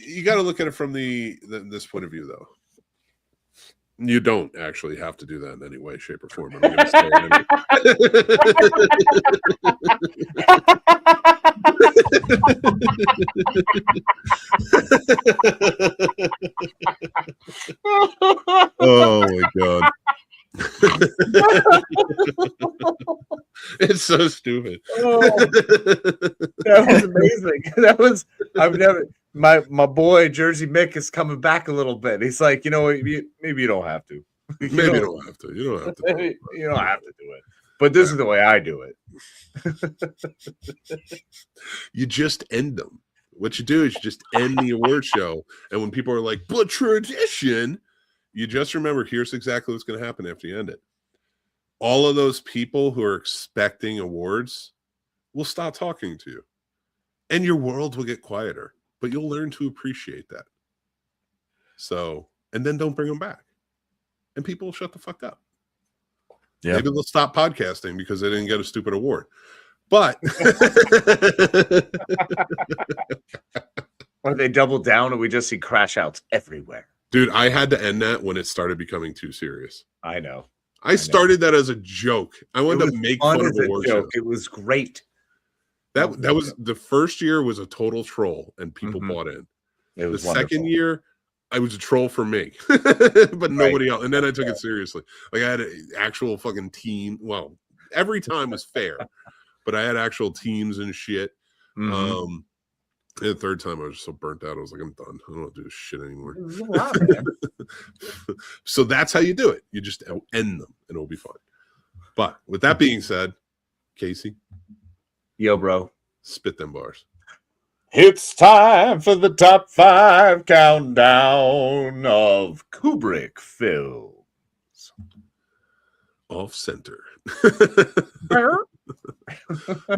You got to look at it from this point of view, though. You don't actually have to do that in any way, shape, or form. I'm gonna say oh my God. It's so stupid. That was amazing. My boy Jersey Mick is coming back a little bit. He's like, you know, maybe you don't have to. You don't have to do it. But this is the way I do it. You just end them. What you do is you just end the award show, and when people are like, "But tradition," you just remember, here's exactly what's going to happen after you end it. All of those people who are expecting awards will stop talking to you, and your world will get quieter, but you'll learn to appreciate that. So, and then don't bring them back, and people will shut the fuck up. Yeah. Maybe they'll stop podcasting because they didn't get a stupid award. But or they double down and we just see crash outs everywhere. Dude, I had to end that when it started becoming too serious. I know. I started that as a joke. I wanted to make fun of award shows. It was great. That was the first year was a total troll and people bought in. It was the second year, I was a troll for me, but nobody else. And then I took it seriously. Like, I had an actual fucking team. Well, every time was fair, but I had actual teams and shit. And the third time I was just so burnt out. I was like, I'm done. I don't want to do this shit anymore. So that's how you do it. You just end them and it'll be fine. But with that being said, Casey. Yo, bro. Spit them bars. It's time for the top 5 countdown of Kubrick films. Off center.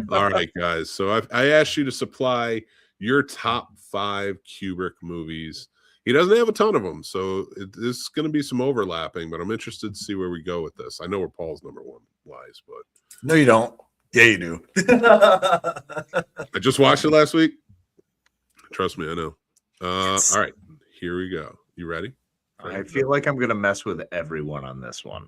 All right, guys. So I asked you to supply your top 5 Kubrick movies. He doesn't have a ton of them, so this is going to be some overlapping, but I'm interested to see where we go with this. I know where Paul's number 1 lies, but... No, you don't. Yeah, you do. I just watched it last week. Trust me, I know. All right, here we go. You ready? I feel like I'm going to mess with everyone on this one.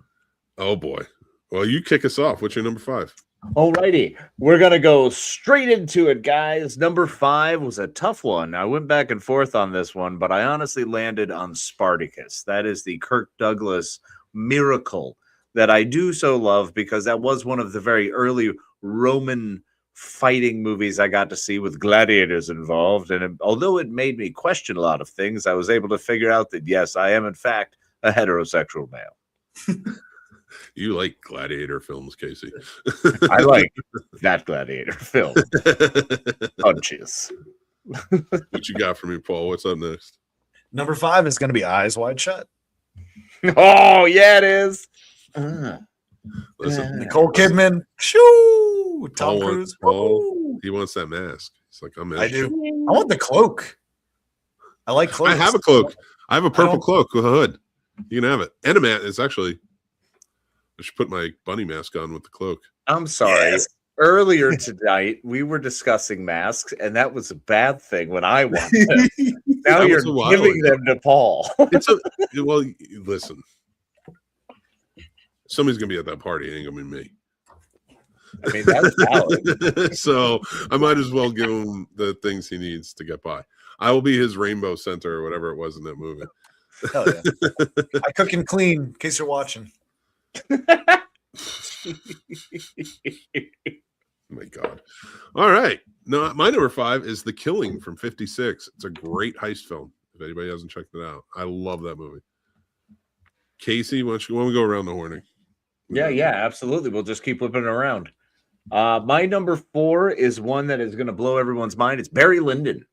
Oh, boy. Well, you kick us off. What's your number 5? Alrighty, we're going to go straight into it, guys. Number 5 was a tough one. I went back and forth on this one, but I honestly landed on Spartacus. That is the Kirk Douglas miracle that I do so love, because that was one of the very early Roman fighting movies I got to see with gladiators involved. And although it made me question a lot of things, I was able to figure out that, yes, I am, in fact, a heterosexual male. You like gladiator films, Casey. I like that gladiator film. Punches. What you got for me, Paul? What's up next? Number 5 is going to be Eyes Wide Shut. Oh, yeah, it is. Listen, Nicole Kidman. Shoo! Tom Paul Cruise. he wants that mask. He's like, I'm in. I do. I want the cloak. I like cloaks. I have a cloak. I have a purple cloak with a hood. You can have it. And a mat is actually. I should put my bunny mask on with the cloak. I'm sorry. Yes. Earlier tonight, we were discussing masks, and that was a bad thing when I wanted them. Now That you're was a while giving ago. them to Paul. Well, listen. Somebody's gonna be at that party. It ain't gonna be me. I mean, that's valid. So I might as well give him the things he needs to get by. I will be his rainbow center or whatever it was in that movie. Hell yeah. I cook and clean, in case you're watching. Oh my God. All right. No, my number 5 is The Killing from 56. It's a great heist film. If anybody hasn't checked it out, I love that movie. Casey, why don't we go around the horn? Yeah, absolutely. We'll just keep flipping it around. My number 4 is one that is going to blow everyone's mind. It's Barry Lyndon.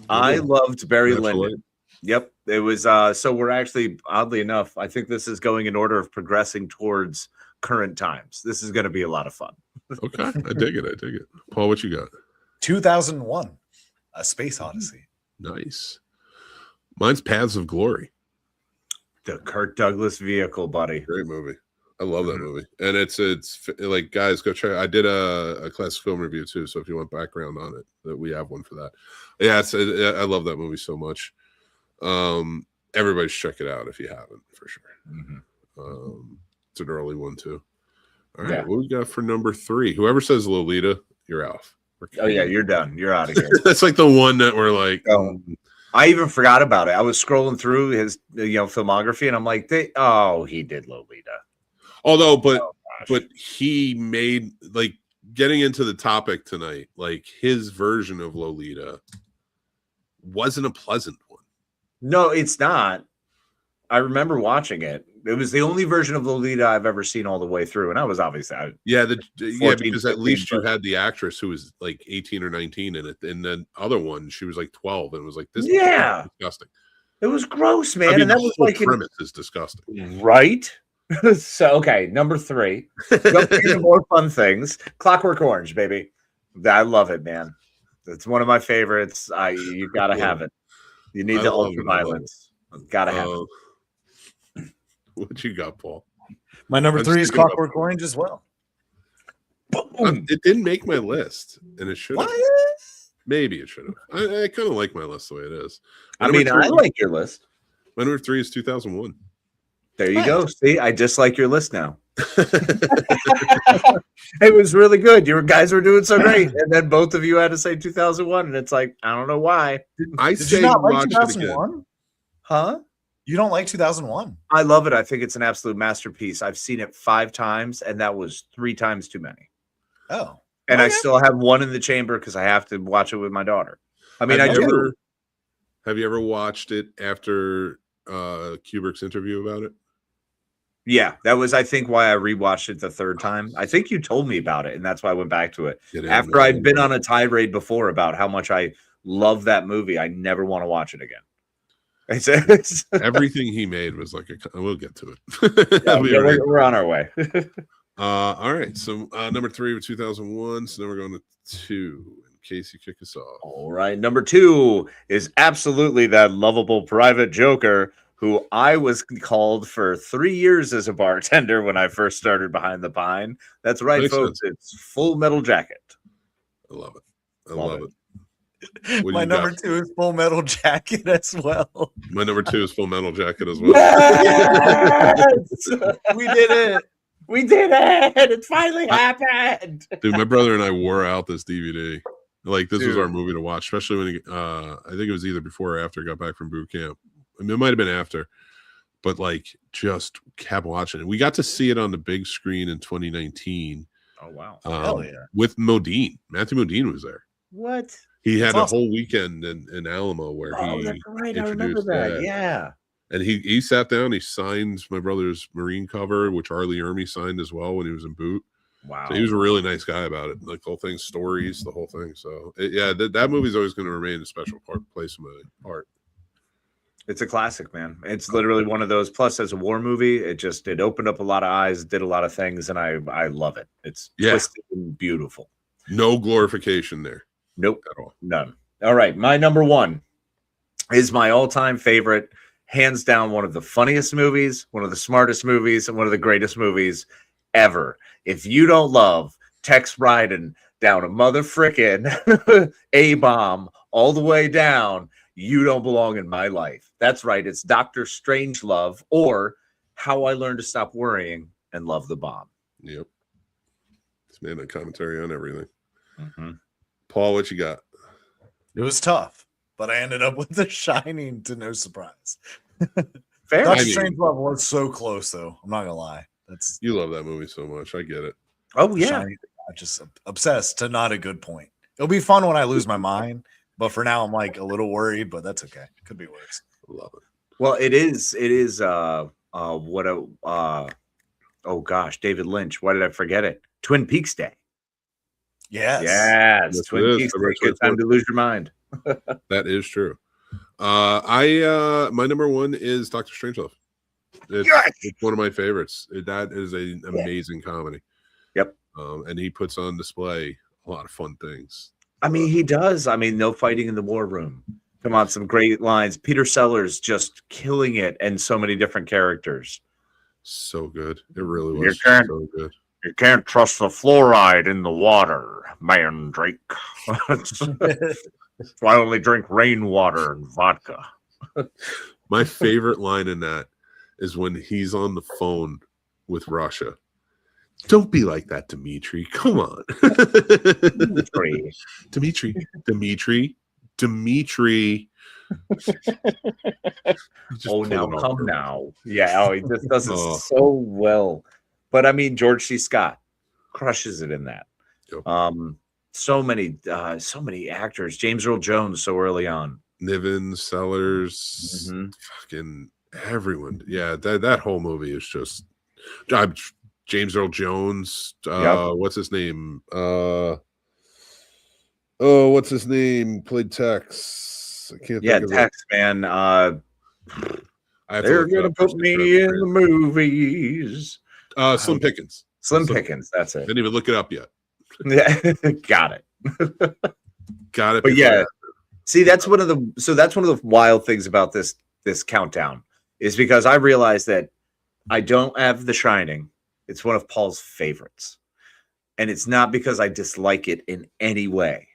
I loved Barry Lyndon. Yep. It was so we're actually, oddly enough, I think this is going in order of progressing towards current times. This is going to be a lot of fun. Okay. I dig it. Paul, what you got? 2001, A Space Odyssey. Nice. Mine's Paths of Glory. The Kirk Douglas vehicle, buddy. Great movie. I love that movie. And it's like, guys, go check. I did a classic film review too. So if you want background on it, that we have one for that. Yeah, I love that movie so much. Everybody should check it out if you haven't, for sure. It's an early one too. All right, what we got for number 3? Whoever says Lolita, you're off. Oh yeah, you're done. You're out of here. That's like the one that we're like. I even forgot about it. I was scrolling through his filmography, and I'm like, he did Lolita. Although, but he made, like, getting into the topic tonight, like his version of Lolita wasn't a pleasant one. No, it's not. I remember watching it. It was the only version of Lolita I've ever seen all the way through, and I was obviously 14, because at least you had the actress who was like 18 or 19 in it, and then other one she was like 12, and it was like this. Is disgusting. It was gross, man. I mean, and that the was whole like premise is disgusting, right? So okay, number 3. Jumping into more fun things. Clockwork Orange, baby. I love it, man. It's one of my favorites. You gotta have it. You need the ultra violence. Gotta have it. What you got, Paul? My number 3 is Clockwork Orange as well. It didn't make my list, and it should have. Maybe it should have. I kind of like my list the way it is. I like your list. My number 3 is 2001. There you go. See, I just like your list now. It was really good. You guys were doing so great, and then both of you had to say 2001, and it's like, I don't know why. Did you not like 2001? Huh? You don't like 2001? I love it. I think it's an absolute masterpiece. I've seen it 5 times, and that was 3 times too many. Oh. And I still have one in the chamber because I have to watch it with my daughter. I mean, Have you ever watched it after Kubrick's interview about it? Yeah, that was, I think, why I rewatched it the 3rd time. I think you told me about it, and that's why I went back to it. After I'd been on a tirade before about how much I love that movie, I never want to watch it again. Everything he made was like we'll get to it. We're on our way. All right, so number 3 was 2001, so then we're going to 2. Casey, kick us off. All right, number 2 is absolutely that lovable private joker who I was called for 3 years as a bartender when I first started Behind the Pine. That's right, folks. It's Full Metal Jacket. I love it. I love it. My number 2 is Full Metal Jacket as well. My number 2 is Full Metal Jacket as well. Yes! We did it. We did it. It finally happened. Dude, my brother and I wore out this DVD. Like, this was our movie to watch, especially when I think it was either before or after I got back from boot camp. I mean, it might have been after, but like, just kept watching it. We got to see it on the big screen in 2019. Oh, wow. Hell yeah. With Modine. Matthew Modine was there. What? He had a whole weekend in Alamo where he that's right. I remember that. Yeah. And he sat down, he signed my brother's Marine cover, which Arlie Ermy signed as well when he was in Boot. Wow. So he was a really nice guy about it. Like the whole thing, stories, the whole thing. So that movie's always going to remain a special place in my heart. It's a classic, man. It's literally one of those. Plus, as a war movie, it opened up a lot of eyes, did a lot of things, and I love it. It's twisted and beautiful. No glorification there. Nope, at all. None. All right, my number one is my all-time favorite, hands down, one of the funniest movies, one of the smartest movies, and one of the greatest movies ever. If you don't love Tex riding down a mother frickin' A-bomb all the way down, you don't belong in my life. That's right. It's Dr. Strangelove, or How I Learned to Stop Worrying and Love the Bomb. Yep. It's made a commentary on everything. Mm-hmm. Paul, what you got? It was tough, but I ended up with The Shining to no surprise. Fair. Dr. Strangelove was so close, though. I'm not gonna lie. You love that movie so much. I get it. Oh yeah. Shining, I'm just obsessed to not a good point. It'll be fun when I lose my mind, but for now I'm like a little worried. But that's okay. Could be worse. Love it. Well, it is. Oh gosh, David Lynch. Why did I forget it? Twin Peaks Day. Yes. Yes. Twin Peaks Day. Good time to lose your mind. That is true. My number one is Dr. Strangelove. It's one of my favorites. That is an amazing comedy. Yep. And he puts on display a lot of fun things. I mean, he does. I mean, no fighting in the war room. Come on, some great lines. Peter Sellers just killing it, and so many different characters. So good. It really was so good. You can't trust the fluoride in the water, Mandrake. So I only drink rainwater and vodka. My favorite line in that is when he's on the phone with Russia. Don't be like that, Dimitri. Come on. Dimitri. Oh, now come now. Yeah, he just does it so well. But I mean, George C. Scott crushes it in that. Yep. So many actors. James Earl Jones so early on. Niven, Sellers, fucking everyone. Yeah, that whole movie is just James Earl Jones. What's his name? What's his name? Played Tex. I can't think of Tex, it. Man. They're gonna put me in the movies. Slim Pickens. Slim Pickens, that's it. Didn't even look it up yet. Yeah, got it. Got it. But yeah, see, that's one of the wild things about this countdown is because I realized that I don't have The Shining. It's one of Paul's favorites, and it's not because I dislike it in any way.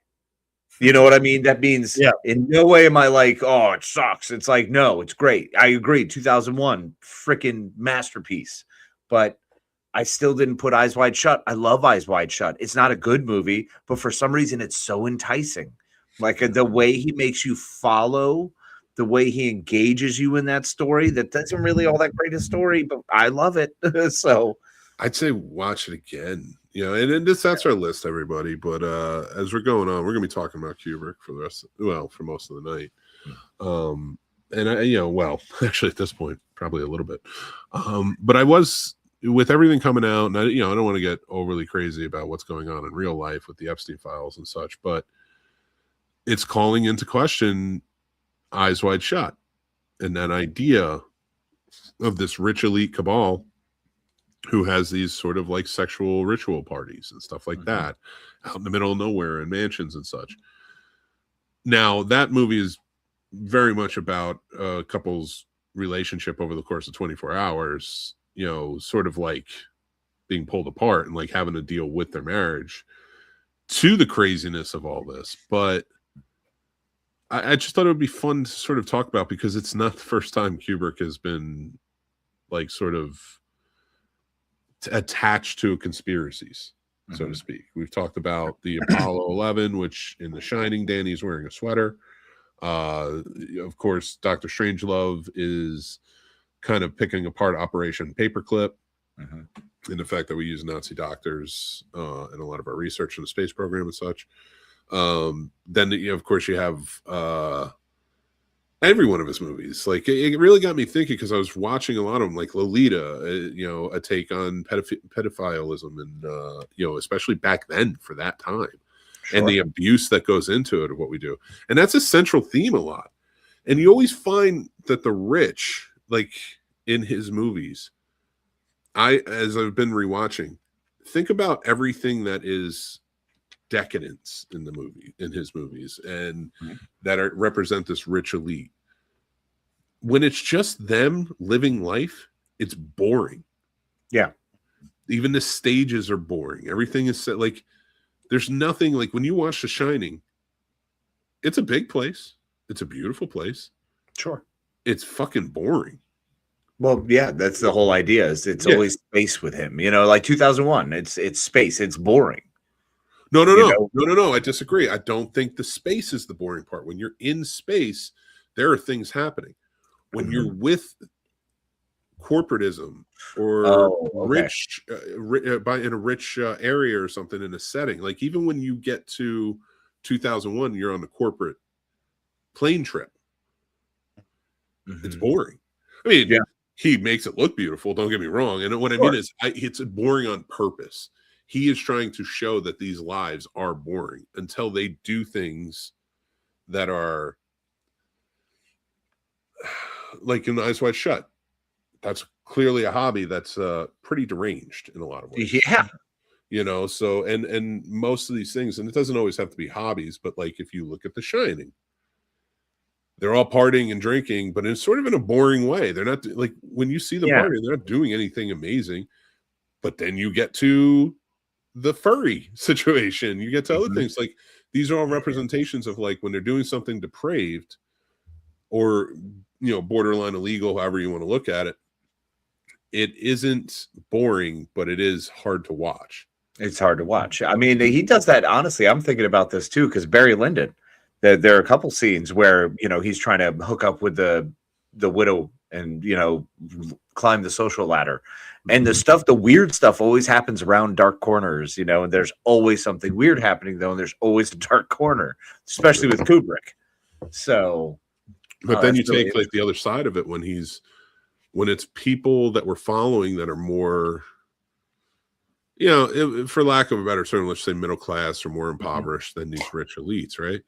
You know what I mean? That means in no way am I like, oh, it sucks. It's like, no, it's great. I agree. 2001, freaking masterpiece. But I still didn't put Eyes Wide Shut. I love Eyes Wide Shut. It's not a good movie, but for some reason it's so enticing. Like the way he makes you follow, the way he engages you in that story, that isn't really all that great a story, but I love it. So I'd say watch it again. You know, and that's our list, everybody. But as we're going on, we're gonna be talking about Kubrick for the rest for most of the night. And actually at this point, probably a little bit. But I was with everything coming out, and I don't want to get overly crazy about what's going on in real life with the Epstein files and such, but it's calling into question Eyes Wide Shut and that idea of this rich elite cabal who has these sort of like sexual ritual parties and stuff like that out in the middle of nowhere in mansions and such. Now, that movie is very much about a couple's relationship over the course of 24 hours, sort of like being pulled apart and like having to deal with their marriage to the craziness of all this. But I just thought it would be fun to sort of talk about, because it's not the first time Kubrick has been like sort of attached to conspiracies, so to speak. We've talked about the Apollo 11, which in The Shining, Danny's wearing a sweater. Of course, Dr. Strangelove is kind of picking apart Operation Paperclip, and the fact that we use Nazi doctors in a lot of our research in the space program and such. Then, of course, you have Every one of his movies, like it really got me thinking because I was watching a lot of them, like Lolita, a take on pedophilism, and especially back then for that time, and the abuse that goes into it of what we do, and that's a central theme a lot. And you always find that the rich, like in his movies, as I've been rewatching, think about everything that is decadence in his movies, and that represent this rich elite. When it's just them living life, it's boring. Yeah. Even the stages are boring. Everything is set, like there's nothing, like when you watch The Shining, it's a big place. It's a beautiful place. Sure. It's fucking boring. Well, yeah, that's the whole idea. Is it's always space with him. Like 2001, it's space. It's boring. No. I disagree. I don't think the space is the boring part. When you're in space, there are things happening. When you're with corporatism or rich, in a rich area or something in a setting, like even when you get to 2001, you're on the corporate plane trip. It's boring. I mean, he makes it look beautiful. Don't get me wrong. And what I mean is, it's boring on purpose. He is trying to show that these lives are boring until they do things that are like in Eyes Wide Shut. That's clearly a hobby that's pretty deranged in a lot of ways. Yeah. So and most of these things, and it doesn't always have to be hobbies, but like if you look at The Shining, they're all partying and drinking, but it's sort of in a boring way. They're not like when you see them partying, they're not doing anything amazing. But then you get to the furry situation, you get to other things, like these are all representations of like when they're doing something depraved or borderline illegal, however you want to look at it. It isn't boring, but it is hard to watch. It's hard to watch. I mean, he does that. Honestly, I'm thinking about this too, because Barry Lyndon, there are a couple scenes where he's trying to hook up with the widow and climb the social ladder, and the weird stuff always happens around dark corners, and there's always something weird happening though, and there's always a dark corner, especially with Kubrick. So but then you take like the other side of it when it's people that we're following that are more for lack of a better term, let's say middle class or more impoverished than these rich elites, right?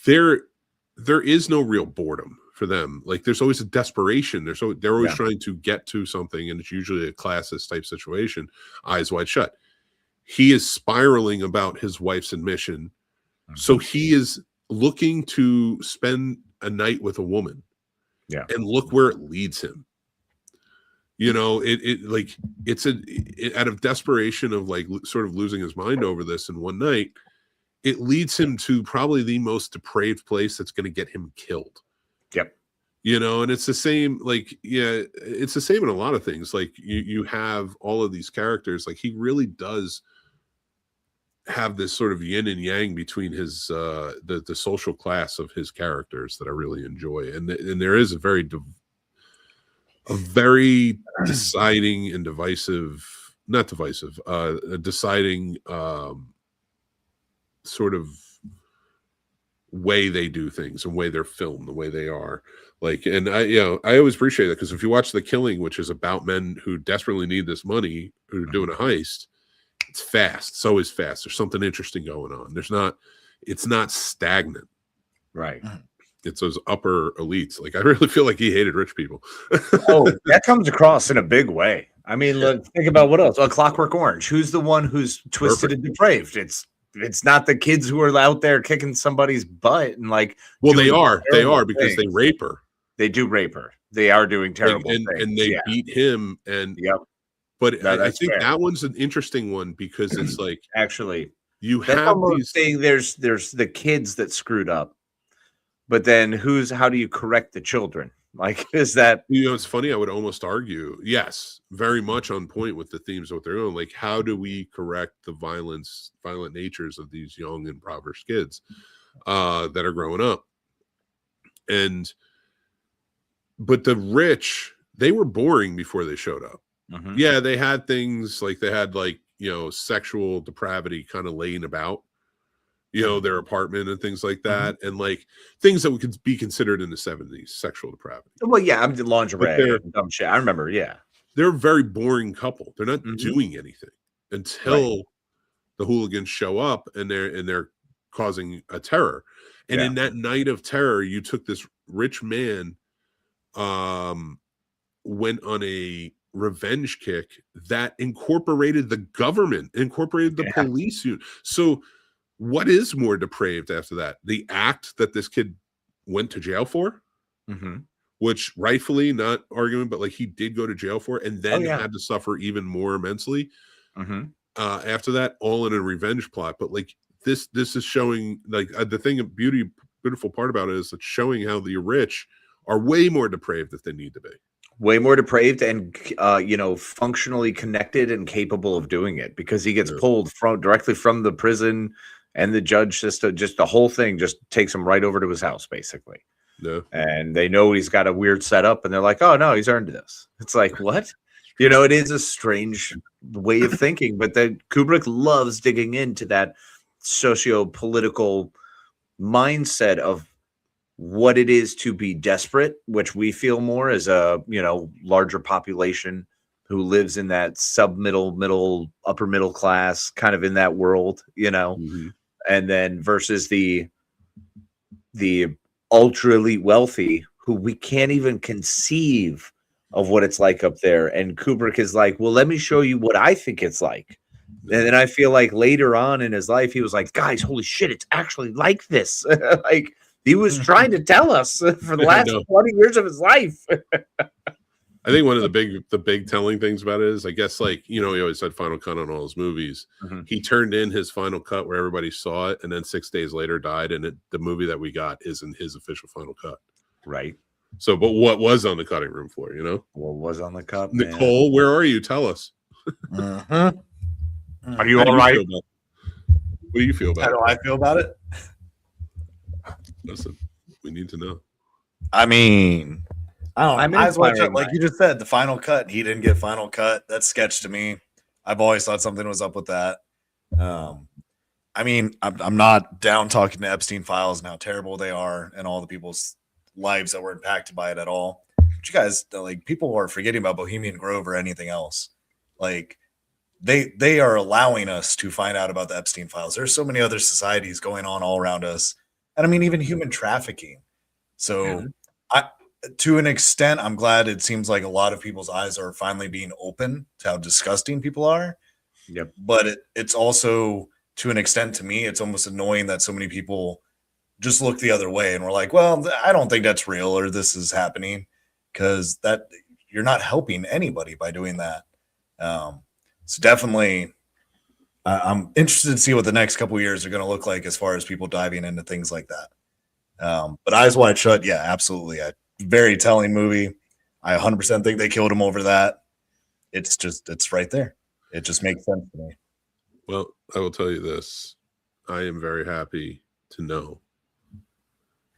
There is no real boredom for them. Like there's always a desperation. They're always trying to get to something, and it's usually a classist type situation. Eyes Wide Shut. He is spiraling about his wife's admission, so he is looking to spend a night with a woman. Yeah, and look where it leads him. It's out of desperation of like sort of losing his mind over this in one night. It leads him to probably the most depraved place that's going to get him killed. Yep. And it's the same, it's the same in a lot of things. Like you have all of these characters, like he really does have this sort of yin and yang between his, the social class of his characters that I really enjoy. And there is a very deciding and deciding, sort of way they do things and way they're filmed, the way they are. Like, and I always appreciate that, because if you watch The Killing, which is about men who desperately need this money, who are doing a heist, it's fast. So is fast. There's something interesting going on. It's not stagnant. Right. It's those upper elites. Like, I really feel like he hated rich people. That comes across in a big way. I mean, look, think about what else. A Clockwork Orange. Who's the one who's twisted and depraved? It's not the kids who are out there kicking somebody's butt and like. Well, they are because they rape her. They do rape her. They are doing terrible things. And they beat him. And but I think that one's an interesting one, because it's like actually you have these saying there's the kids that screwed up, but then how do you correct the children? Like, is that it's funny? I would almost argue, yes, very much on point with the themes of what they're doing. Like, how do we correct the violent natures of these young impoverished kids that are growing up? But the rich, they were boring before they showed up. Yeah, they had things like sexual depravity kind of laying about, their apartment and things like that, and like things that would be considered in the 70s sexual depravity. Well, yeah, I'm the lingerie and dumb shit. I remember, yeah. They're a very boring couple. They're not doing anything until the hooligans show up and they're causing a terror. And in that night of terror, you took this rich man, went on a revenge kick that incorporated the government, incorporated the police unit. So what is more depraved after that? The act that this kid went to jail for, which rightfully, not arguing, but like he did go to jail for, and then had to suffer even more immensely after that, all in a revenge plot. But like this is showing, like the thing of beautiful part about it is it's showing how the rich are way more depraved if they need to be. Way more depraved and functionally connected and capable of doing it, because he gets pulled directly from the prison, and the judge system, just the whole thing just takes him right over to his house, basically. Yeah. And they know he's got a weird setup, and they're like, oh no, he's earned this. It's like, what? It is a strange way of thinking, but then Kubrick loves digging into that socio-political mindset of what it is to be desperate, which we feel more as a larger population who lives in that middle upper middle class, kind of in that world, and then versus the ultra elite wealthy who we can't even conceive of what it's like up there. And Kubrick is like, well, let me show you what I think it's like. And then I feel like later on in his life, he was like, guys, holy shit, it's actually like this. Like, he was trying to tell us for the last 20 years of his life. I think one of the big telling things about it is, I guess, like, he always said final cut on all his movies. He turned in his final cut where everybody saw it, and then 6 days later died, and the movie that we got isn't his official final cut. Right. So, but what was on the cutting room floor, What was on the cut, Nicole, where are you? Tell us. Are you all right? What do you feel about it? How do I feel about it? Listen, we need to know. I mean, I don't know. Like you just said, the final cut. He didn't get final cut. That's sketch to me. I've always thought something was up with that. I mean, I'm not down talking to Epstein files and how terrible they are and all the people's lives that were impacted by it at all. But you guys, like, people are forgetting about Bohemian Grove or anything else. Like, they are allowing us to find out about the Epstein files. There's so many other societies going on all around us. And I mean, even human trafficking. So to an extent, I'm glad it seems like a lot of people's eyes are finally being open to how disgusting people are. Yep. But it's also, to an extent, to me, it's almost annoying that so many people just look the other way and we're like, well, I don't think that's real or this is happening, because that you're not helping anybody by doing that. So definitely, I'm interested to see what the next couple of years are going to look like as far as people diving into things like that. But Eyes Wide Shut, yeah, absolutely. A very telling movie. I 100% think they killed him over that. It's right there. It just makes sense to me. Well, I will tell you this. I am very happy to know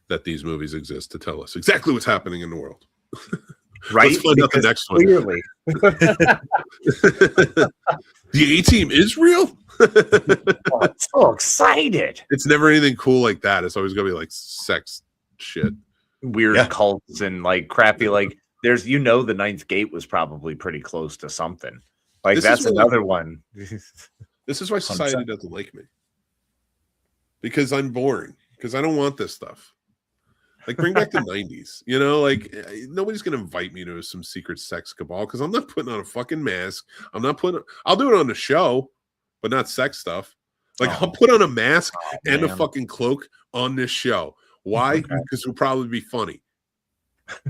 that these movies exist to tell us exactly what's happening in the world. Right? Let's find out the next one. Clearly. The A-Team is real? Oh, I'm so excited. It's never anything cool like that. It's always going to be like sex shit. Weird cults and like crappy, like there's, the Ninth Gate was probably pretty close to something. Like that's another one. This is why society 100%. doesn't like me. Because I'm boring. Because I don't want this stuff. Like, bring back the 90s. Like, nobody's going to invite me to some secret sex cabal because I'm not putting on a fucking mask. I'll do it on the show, but not sex stuff. Like, I'll put on a mask and a fucking cloak on this show. Why? Because it'll probably be funny.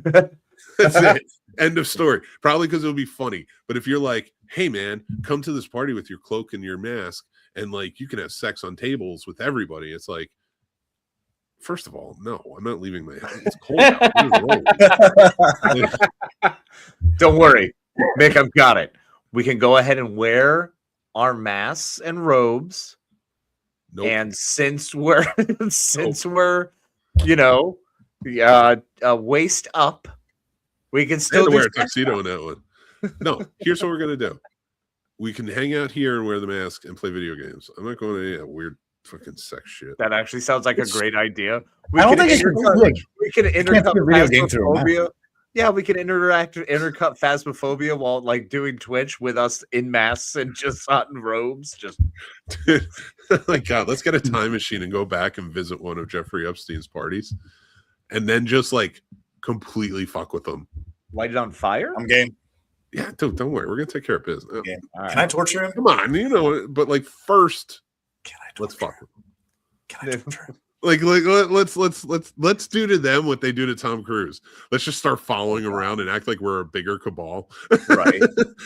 That's it. End of story. Probably because it'll be funny. But if you're like, hey, man, come to this party with your cloak and your mask, and, like, you can have sex on tables with everybody, it's like, first of all, no, I'm not leaving my house. It's cold out. Don't worry, Mick, I've got it. We can go ahead and wear our masks and robes. Nope. And since we're waist up, we can still wear a tuxedo in that one. No, here's what we're gonna do. We can hang out here and wear the mask and play video games. I'm not going to any of that weird Fucking sex shit. That actually sounds like a great idea. I don't think we can intercut video game through a Phasmophobia. Yeah, we can intercut Phasmophobia while like doing Twitch with us in masks and just hot in robes. Just like God, let's get a time machine and go back and visit one of Jeffrey Epstein's parties, and then just like completely fuck with them. Light it on fire. I'm game. Yeah, dude, don't worry, we're gonna take care of business. Okay. Right. Can I torture him? Come on, you know, but like first, let's fuck with them. Can I torture him? Like let's do to them what they do to Tom Cruise. Let's just start following around and act like we're a bigger cabal, Right?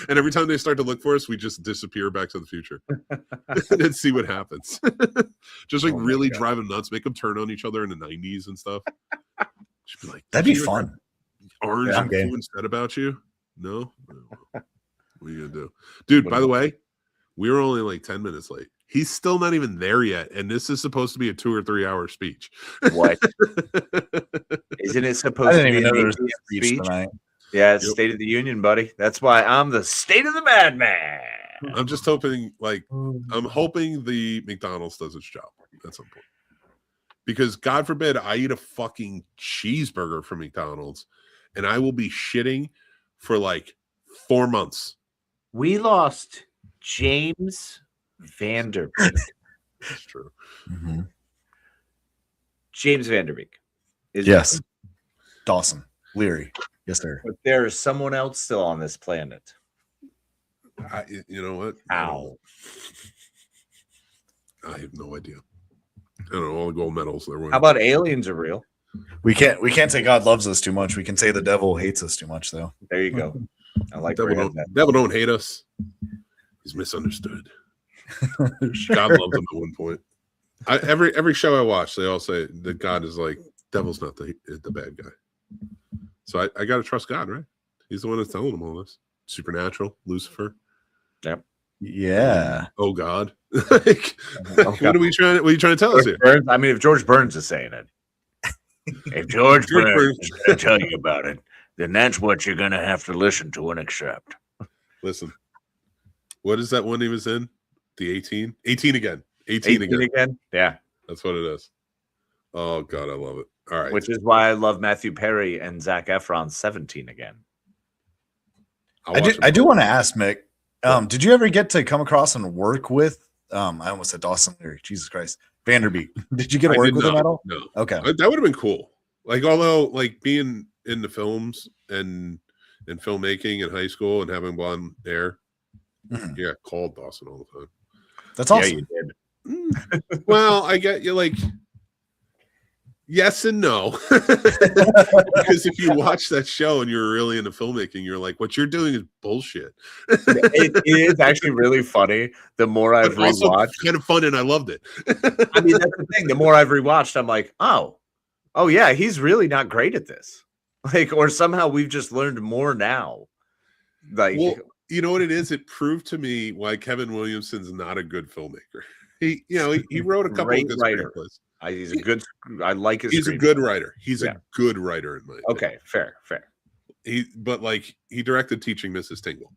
And every time they start to look for us, we just disappear back to the future and then see what happens. Just like really drive them nuts, make them turn on each other in the 90s and stuff. Just be like, That'd be fun. Orange and blue said about you. No, what are you gonna do, dude? By the way, we were only like 10 minutes late. He's still not even there yet, and this is supposed to be a 2 or 3 hour speech. What? Isn't it supposed to be a speech tonight? Yeah, it's State of the Union, buddy. That's why I'm the State of the Madman. I'm just hoping, I'm hoping the McDonald's does its job at some point. Because God forbid I eat a fucking cheeseburger from McDonald's and I will be shitting for like 4 months. We lost James Vanderbeek. That's true. Mm-hmm. James Vanderbeek. Yes. Dawson. Leary. Yes, sir. But there is someone else still on this planet. You know what? Ow. I have no idea. I don't know all the gold medals they're winning. How about aliens are real? We can't say God loves us too much. We can say the devil hates us too much, though. There you go. I like devil don't hate us. He's misunderstood. God loved him at one point. Every show I watch, they all say that God is like, devil's not the bad guy. So I got to trust God, right? He's the one that's telling them all this. Supernatural, Lucifer. Yep. Yeah. Oh God. Like, what are you trying to tell us here? Burns, I mean, if George Burns is saying it, if George Burns is going to tell you about it, then that's what you're going to have to listen to and accept. Listen, what is that one he was in? The 18? 18 again. 18 again. Yeah. That's what it is. Oh God, I love it. All right. Which is why I love Matthew Perry and Zac Efron's 17 again. I do want to ask, Mick, did you ever get to come across and work with I almost said Dawson Leary, Jesus Christ, Vanderbeek? Did you get to work with him at all? No. Okay. That would have been cool. Like, although like being in the films and filmmaking in high school and having blonde hair, you got called Dawson all the time. That's awesome. Yeah, you did. Well, I get you, like, yes and no. Because if you watch that show and you're really into filmmaking, you're like, what you're doing is bullshit. It is actually really funny. The more I've rewatched, kind of fun, and I loved it. I mean, that's the thing. The more I've rewatched, I'm like, oh yeah, he's really not great at this. Like, or somehow we've just learned more now. Like, well, you know what it is? It proved to me why Kevin Williamson's not a good filmmaker. He wrote a couple of good screenplays. He's a good. I like his. He's a good writer. He's a good writer in my opinion. Okay, fair. But he directed Teaching Mrs. Tingle.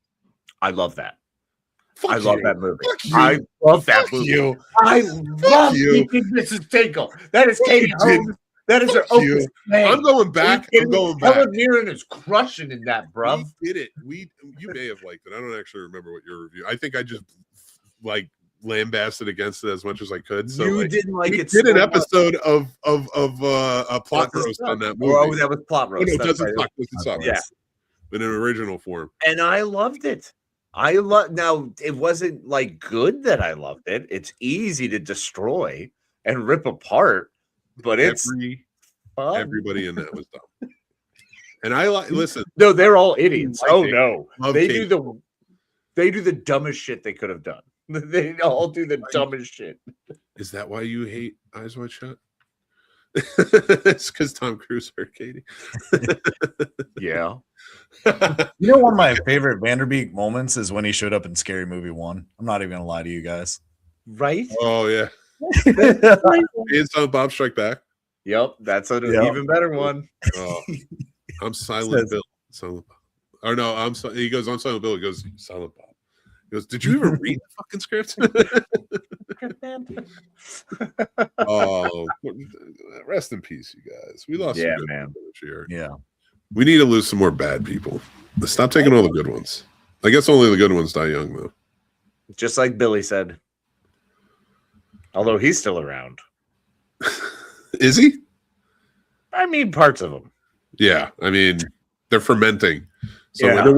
I love that. I love that movie. I love that movie. I love Teaching Mrs. Tingle. That is Katie Holmes. That is her opus. I'm going back. Helen Mirren is crushing in that, bruv. We did it. You may have liked it. I don't actually remember what your review. I think I just like lambasted against it as much as I could. So you didn't like it. We did an episode of a plot roast on that movie. Oh, that was plot roast. Oh, no, doesn't suck. Yeah, in an original form. And I loved it. Now it wasn't like good that I loved it. It's easy to destroy and rip apart, but it's fun. Everybody in that was dumb. And I listen. No, they're all idiots. No, they do the dumbest shit they could have done. They all do the dumbest shit. Is that why you hate Eyes Wide Shut? It's because Tom Cruise hurt Katie. Yeah. You know, one of my favorite Vanderbeek moments is when he showed up in Scary Movie 1. I'm not even gonna lie to you guys. Right? Oh yeah. It's on Bob Strike Back. Yep, that's an even better one. Oh, I'm Silent Bill. Silent Bob. Or no, he goes on Silent Bill. He goes Silent Bob. He goes, did you ever read the fucking script? Oh, rest in peace, you guys. We lost some good man. people this year. Yeah. We need to lose some more bad people. Stop taking all the good ones. I guess only the good ones die young, though. Just like Billy said. Although he's still around. Is he? I mean, parts of him. Yeah, I mean, they're fermenting. So Yeah. they're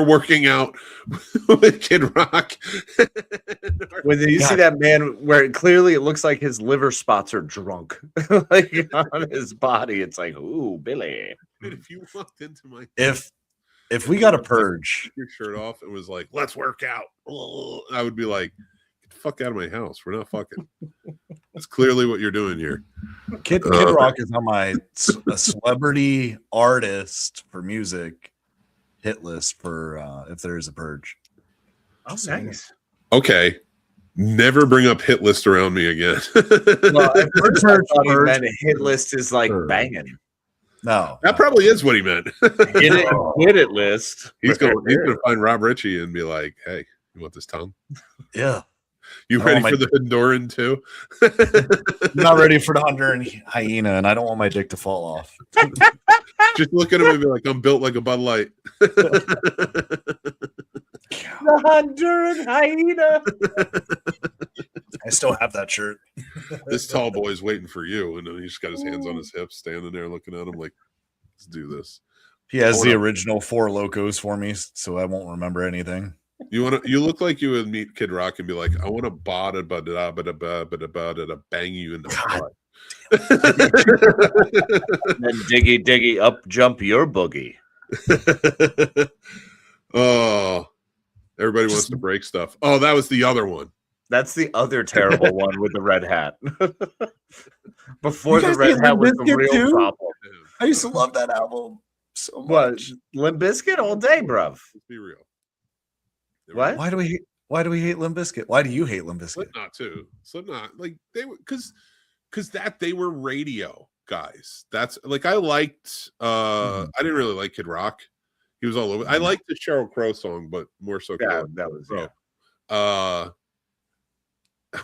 working out with Kid Rock. When you see that man where clearly it looks like his liver spots are drunk like on his body, it's like, ooh, Billy. If you walked into my If we got a purge, your shirt off and was like, let's work out, I would be like, get the fuck out of my house. We're not fucking. That's clearly what you're doing here. Kid Rock is on my a celebrity artist for music hit list for if there is a purge. Oh, nice. Okay. Never bring up hit list around me again. Well, at first I thought he meant a hit list is like banging. No, that probably is what he meant. Hit it list. He's gonna find Rob Ritchie and be like, hey, you want this tongue? Yeah. You ready for the Honduran too? I'm not ready for the Honduran hyena, and I don't want my dick to fall off. Just look at him and be like, I'm built like a Bud Light. The Honduran hyena. I still have that shirt. This tall boy's waiting for you, and then he's got his hands on his hips, standing there looking at him like, let's do this. He has the original Four Locos for me, so I won't remember anything. You look like you would meet Kid Rock and be like, I want to bang you in the butt. Then diggy up jump your boogie. Oh, everybody wants to break stuff. Oh, that was the other one. That's the other terrible one with the red hat. Before the red hat was the real problem. I used to love that album so much. What? Limp Bizkit all day, bruv. Let's be real. What? Why do we hate Limp Bizkit? Why do you hate Limp Bizkit? Slipknot too. Slipknot, like they were because they were radio guys. That's like I liked. I didn't really like Kid Rock. He was all over. I liked the Sheryl Crow song, but more so. Yeah, that was Crow. I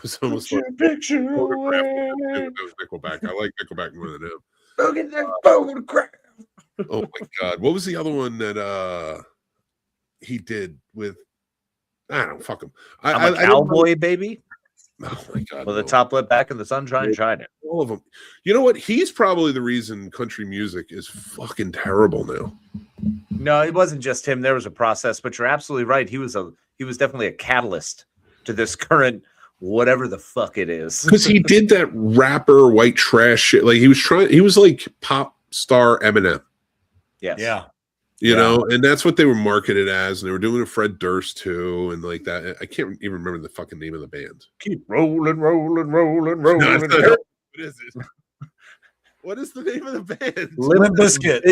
was almost like picture away. That was Nickelback. I like Nickelback more than him. Look at that photograph. Oh my god, what was the other one that he did with? I don't fuck him. I'm a cowboy, baby. Oh my god! With the top lip back in the sunshine shining. All of them. You know what? He's probably the reason country music is fucking terrible now. No, it wasn't just him. There was a process, but you're absolutely right. He was definitely a catalyst to this current whatever the fuck it is. Because he did that rapper white trash shit. Like he was like pop star Eminem. Yes. Yeah. You know, and that's what they were marketed as, and they were doing a Fred Durst too, and like that. I can't even remember the fucking name of the band. Keep rolling. What is it? What is the name of the band? Limp Bizkit.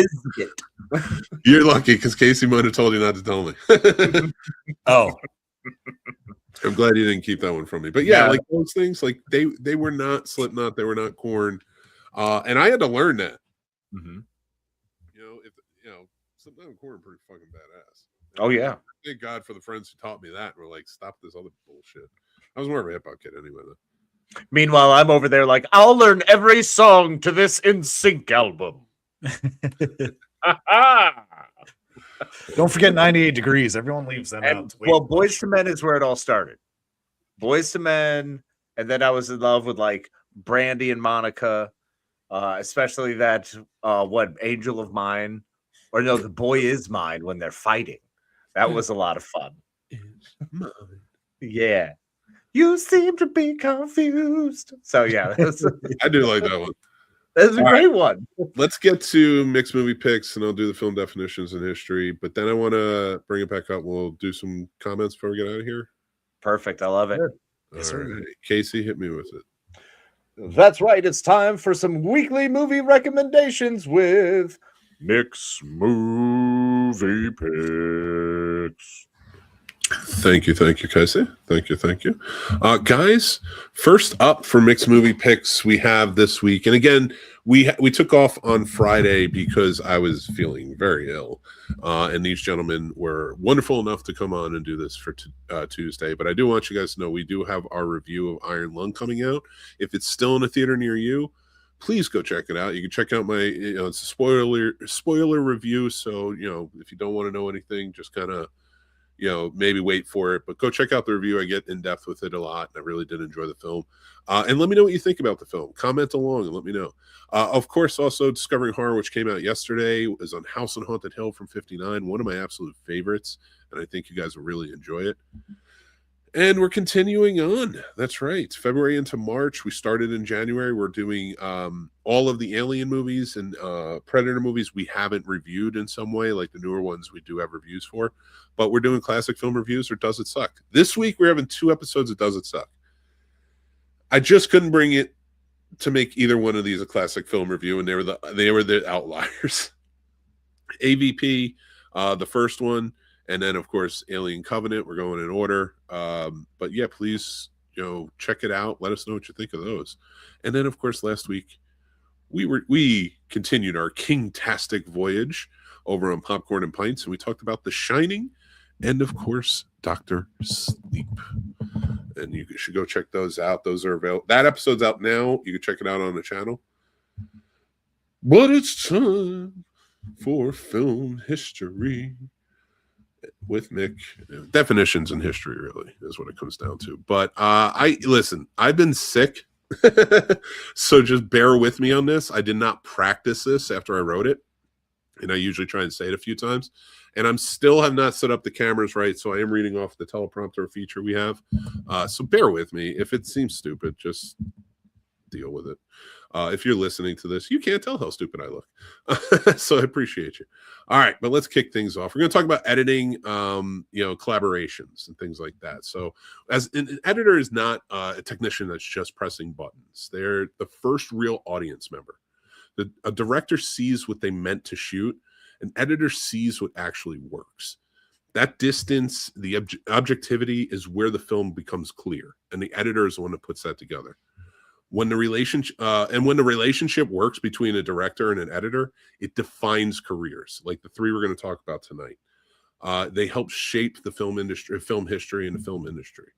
You're lucky because Casey might have told you not to tell me. Oh, I'm glad you didn't keep that one from me. But yeah, like those things, like they were not Slipknot, they were not Korn, and I had to learn that. Mm-hmm. Slipknot and Korn are pretty fucking badass. Oh yeah. Thank God for the friends who taught me that. And were like, stop this other bullshit. I was more of a hip hop kid anyway, though. Meanwhile, I'm over there like, I'll learn every song to this NSYNC album. Don't forget 98 Degrees. Everyone leaves them out. Well, Boyz II Men is where it all started. Boyz II Men, and then I was in love with like Brandy and Monica, especially that Angel of Mine. Or no, The Boy Is Mine when they're fighting. That was a lot of fun. Yeah. You seem to be confused. So yeah, I do like that one. That's a great one. Let's get to mixed movie picks, and I'll do the film definitions and history. But then I want to bring it back up. We'll do some comments before we get out of here. Perfect. I love it. All right. Casey, hit me with it. That's right. It's time for some weekly movie recommendations with Mick's Movie Picks. Thank you, Casey. Thank you. Guys, first up for Mixed Movie Picks, we have this week. And again, we took off on Friday because I was feeling very ill, and these gentlemen were wonderful enough to come on and do this for Tuesday. But I do want you guys to know we do have our review of Iron Lung coming out. If it's still in a theater near you, please go check it out. You can check out my, it's a spoiler review. So, if you don't want to know anything, just kind of, maybe wait for it, but go check out the review. I get in depth with it a lot. And I really did enjoy the film. And let me know what you think about the film. Comment along and let me know. Of course, also Discovering Horror, which came out yesterday, is on House on Haunted Hill from 59. One of my absolute favorites. And I think you guys will really enjoy it. And we're continuing on. That's right. February into March. We started in January. We're doing all of the Alien movies and Predator movies we haven't reviewed in some way, like the newer ones we do have reviews for. But we're doing classic film reviews or Does It Suck? This week, we're having 2 episodes of Does It Suck? I just couldn't bring it to make either one of these a classic film review, and they were the outliers. AVP, the first one, and then of course Alien Covenant. We're going in order, but yeah, please check it out. Let us know what you think of those. And then of course last week we continued our king-tastic voyage over on Popcorn and Pints, and we talked about The Shining and of course Dr. Sleep. And you should go check those out. Those are available. That episode's out now. You can check it out on the channel. But it's time for film history with Mick. Definitions in history really is what it comes down to. But I've been sick. So just bear with me on this. I did not practice this after I wrote it. And I usually try and say it a few times. And I'm still have not set up the cameras right, so I am reading off the teleprompter feature we have. So bear with me. If it seems stupid, just deal with it. If you're listening to this, you can't tell how stupid I look. So I appreciate you. All right, but let's kick things off. We're going to talk about editing, collaborations and things like that. So as an editor is not a technician that's just pressing buttons. They're the first real audience member. A director sees what they meant to shoot. An editor sees what actually works. That distance, the objectivity is where the film becomes clear, and the editor is the one that puts that together. When the relationship works between a director and an editor, it defines careers. Like the 3 we're going to talk about tonight, they help shape the film industry, film history, and the film industry.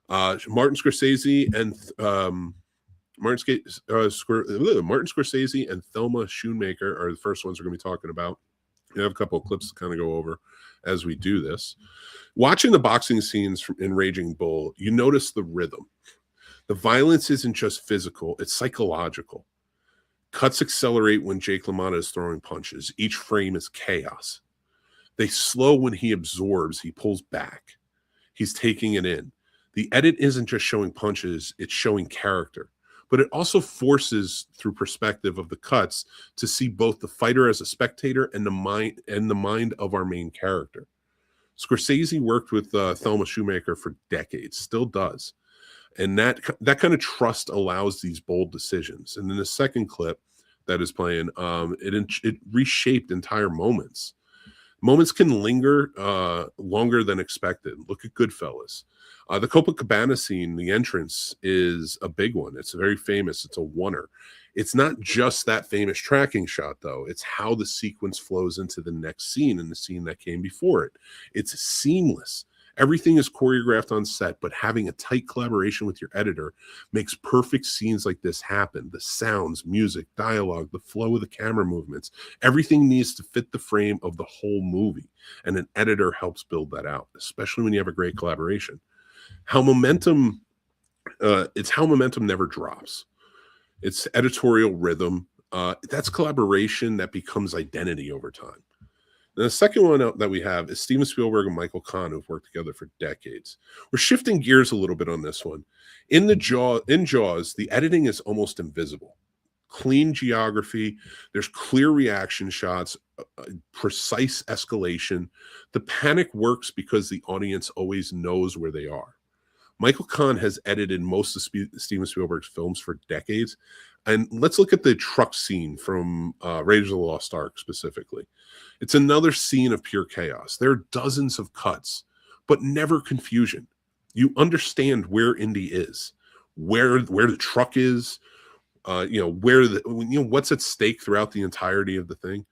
Martin Scorsese and Thelma Schoonmaker are the first ones we're going to be talking about. We have a couple of clips to kind of go over as we do this. Watching the boxing scenes in Raging Bull, you notice the rhythm. The violence isn't just physical, it's psychological. Cuts accelerate when Jake LaMotta is throwing punches. Each frame is chaos. They slow when he absorbs, he pulls back. He's taking it in. The edit isn't just showing punches, it's showing character. But it also forces, through perspective of the cuts, to see both the fighter as a spectator and the mind of our main character. Scorsese worked with Thelma Schoonmaker for decades, still does. And that kind of trust allows these bold decisions. And in the second clip that is playing, it reshaped entire moments. Moments can linger longer than expected. Look at Goodfellas. The Copacabana scene, the entrance, is a big one. It's very famous. It's a oneer. It's not just that famous tracking shot, though. It's how the sequence flows into the next scene and the scene that came before it. It's seamless. Everything is choreographed on set, but having a tight collaboration with your editor makes perfect scenes like this happen. The sounds, music, dialogue, the flow of the camera movements, everything needs to fit the frame of the whole movie. And an editor helps build that out, especially when you have a great collaboration. It's how momentum never drops. It's editorial rhythm. That's collaboration that becomes identity over time. Now, the second one that we have is Steven Spielberg and Michael Kahn, who've worked together for decades. We're shifting gears a little bit on this one. In Jaws, the editing is almost invisible. Clean geography, there's clear reaction shots, precise escalation. The panic works because the audience always knows where they are. Michael Kahn has edited most of Steven Spielberg's films for decades. And let's look at the truck scene from Raiders of the Lost Ark specifically. It's another scene of pure chaos. There are dozens of cuts, but never confusion. You understand where Indy is, where the truck is, what's at stake throughout the entirety of the thing.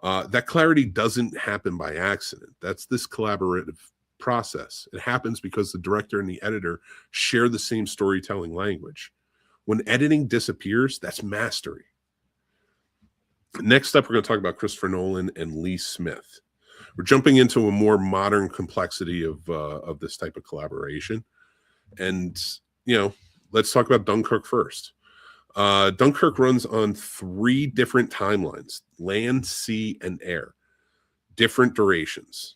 That clarity doesn't happen by accident. That's this collaborative process. It happens because the director and the editor share the same storytelling language. When editing disappears, that's mastery. Next up, we're going to talk about Christopher Nolan and Lee Smith. We're jumping into a more modern complexity of this type of collaboration. And, let's talk about Dunkirk first. Dunkirk runs on 3 different timelines: land, sea, and air. Different durations.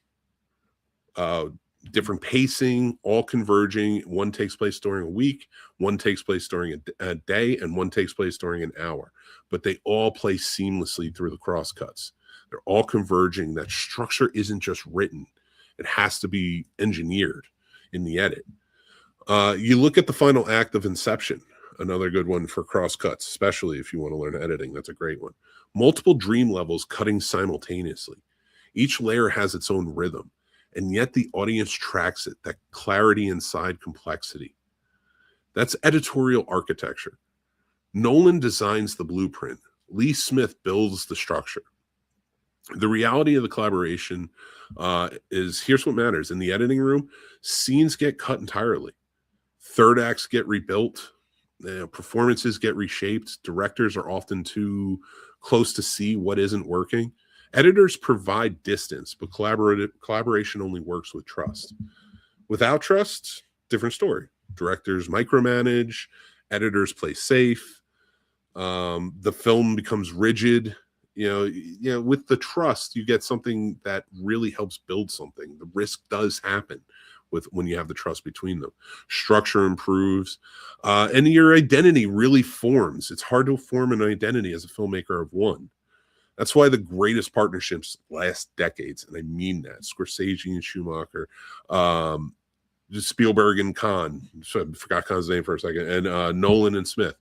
Different pacing, all converging. One takes place during a week, one takes place during a day, and one takes place during an hour. But they all play seamlessly through the crosscuts. They're all converging. That structure isn't just written. It has to be engineered in the edit. You look at the final act of Inception, another good one for crosscuts, especially if you want to learn editing. That's a great one. Multiple dream levels cutting simultaneously. Each layer has its own rhythm, and yet the audience tracks it, that clarity inside complexity. That's editorial architecture. Nolan designs the blueprint. Lee Smith builds the structure. The reality of the collaboration is, here's what matters. In the editing room, scenes get cut entirely. Third acts get rebuilt. Performances get reshaped. Directors are often too close to see what isn't working. Editors provide distance, but collaboration only works with trust. Without trust, different story. Directors micromanage, editors play safe. The film becomes rigid. With the trust, you get something that really helps build something. The risk does happen when you have the trust between them. Structure improves, and your identity really forms. It's hard to form an identity as a filmmaker of one. That's why the greatest partnerships last decades, and I mean that. Scorsese and Schumacher, Spielberg and Kahn. So I forgot Kahn's name for a second, and Nolan and Smith.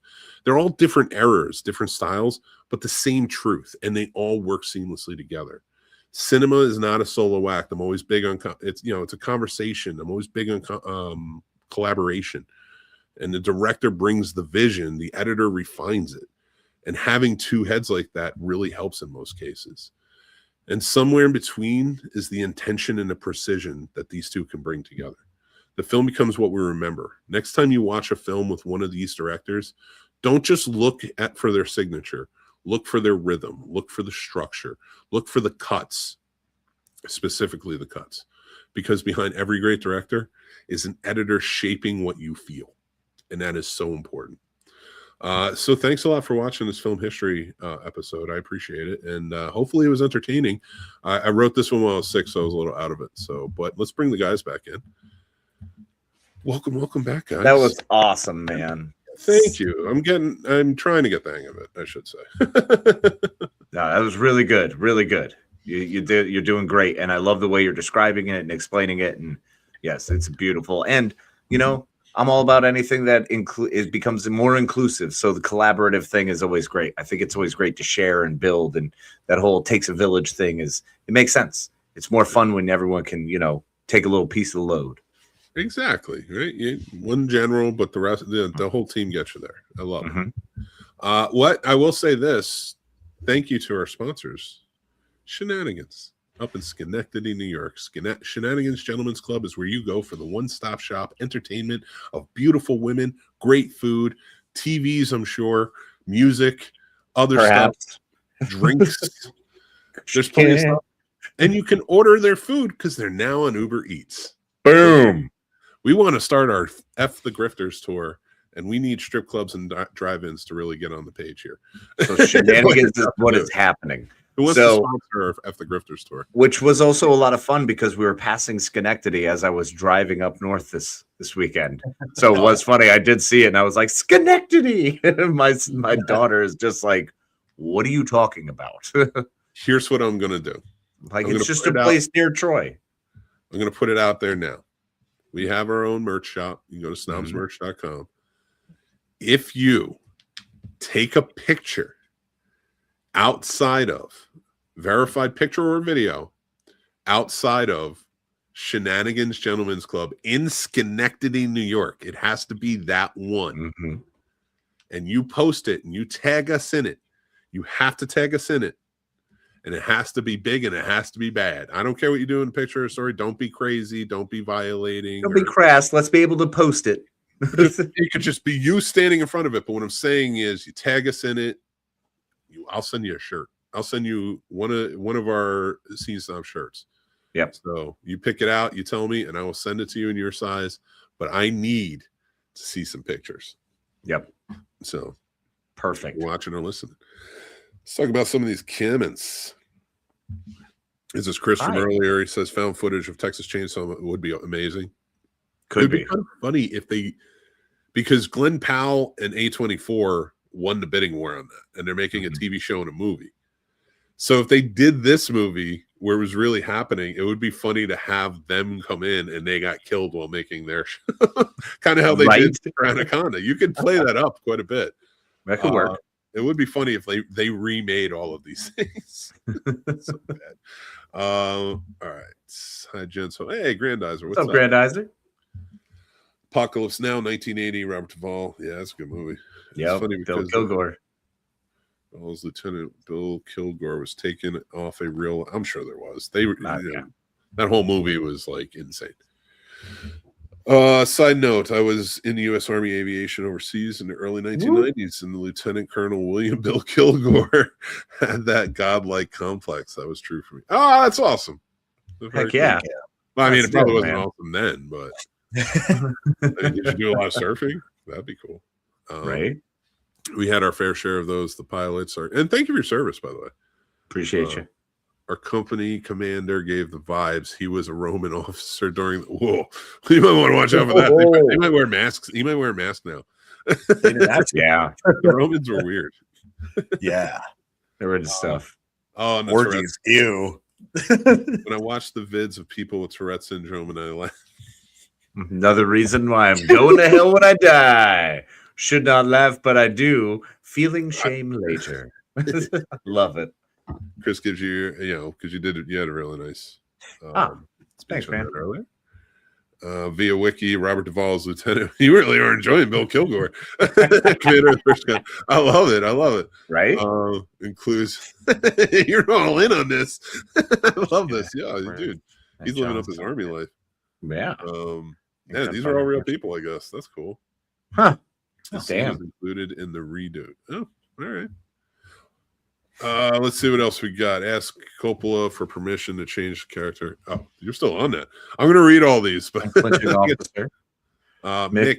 They're all different eras, different styles, but the same truth, and they all work seamlessly together. Cinema is not a solo act. I'm always big on it's a conversation. I'm always big on collaboration, and the director brings the vision, the editor refines it, and having 2 heads like that really helps in most cases. And somewhere in between is the intention and the precision that these 2 can bring together. The film becomes what we remember. Next time you watch a film with one of these directors, don't just look for their signature. Look for their rhythm. Look for the structure. Look for the cuts, specifically the cuts. Because behind every great director is an editor shaping what you feel. And that is so important. So thanks a lot for watching this film history episode. I appreciate it. And hopefully it was entertaining. I wrote this one while I was sick, so I was a little out of it. But let's bring the guys back in. Welcome back, guys. That was awesome, man. Thank you. I'm trying to get the hang of it, I should say. No, that was really good. Really good. You're doing great. And I love the way you're describing it and explaining it. And yes, it's beautiful. And, I'm all about anything that it becomes more inclusive. So the collaborative thing is always great. I think it's always great to share and build. And that whole takes a village thing it makes sense. It's more fun when everyone can, take a little piece of the load. Exactly. Right. One general, but the rest, the whole team gets you there. I love it. What I will say this, thank you to our sponsors, Shenanigans up in Schenectady, New York. Shenanigans Gentlemen's Club is where you go for the one-stop shop entertainment of beautiful women, great food, TVs, I'm sure, music, other stuff, drinks. There's plenty of stuff. And you can order their food because they're now on Uber Eats. Boom. We want to start our F the Grifters tour, and we need strip clubs and drive-ins to really get on the page here. So Shenanigans is what is happening. Who wants to sponsor our F the Grifters tour? Which was also a lot of fun because we were passing Schenectady as I was driving up north this weekend. So it was funny. I did see it, and I was like, Schenectady! my daughter is just like, what are you talking about? Here's what I'm going to do. It's just a place near Troy. I'm going to put it out there now. We have our own merch shop. You can go to snobsmerch.com. If you take a picture outside of verified picture or video outside of Shenanigans Gentlemen's Club in Schenectady, New York, it has to be that one. and you post it and you tag us in it. You have to tag us in it. And it has to be big and it has to be bad. I don't care what you do in a picture or story. Don't be crazy. Don't be violating. Don't be crass. Let's be able to post it. It could just be you standing in front of it. But what I'm saying is you tag us in it. I'll send you a shirt. I'll send you one of our Scene Snob shirts. Yep. So you pick it out, you tell me, and I will send it to you in your size. But I need to see some pictures. Yep. So perfect. Watching or listening. Let's talk about some of these comments. Is this Chris from earlier? He says found footage of Texas Chainsaw would be amazing. Could be kind of funny if they, because Glenn Powell and A24 won the bidding war on that, and they're making a TV show and a movie. So if they did this movie where it was really happening, it would be funny to have them come in and they got killed while making their show. Kind of how they did for Anaconda. You could play that up quite a bit. That could work. It would be funny if they remade all of these things. So bad. All right. Hi, Jen. So, hey, Grandizer. What's up, Grandizer? Apocalypse Now, 1980, Robert Duvall. Yeah, that's a good movie. Yeah, Bill Kilgore. Bill's Lieutenant Bill Kilgore was taken off a real. I'm sure there was. That whole movie was like insane. Side note, I was in the U.S. Army Aviation overseas in the early 1990s, and the Lieutenant Colonel William Bill Kilgore had that godlike complex. That was true for me. Oh, that's awesome. Heck yeah. Well, I mean, it probably wasn't awesome then, but did you do a lot of surfing? That'd be cool. Right. We had our fair share of those. The pilots are, and thank you for your service, by the way. Appreciate you. Our company commander gave the vibes. He was a Roman officer during the whoa. You might want to watch out for that. They might wear masks. He might wear a mask now. Yeah. The Romans were weird. Yeah. They were just stuff. Oh, and orgies. Ew. When I watched the vids of people with Tourette syndrome and I laughed. Another reason why I'm going to hell when I die. Should not laugh, but I do. Feeling shame later. Love it. Chris gives you, because you had a really nice. Thanks, man. Earlier. Via Wiki, Robert Duvall's lieutenant. You really are enjoying Bill Kilgore. Commander of the First Gun. I love it. Right? Includes, you're all in on this. I love this. Yeah, dude. He's living up his army life. Yeah. Yeah, these are all real people, I guess. That's cool. Huh. This Damn. is included in the redo. Oh, all right. Let's see what else we got. Ask Coppola for permission to change the character. Oh, you're still on that. I'm going to read all these. But Mick,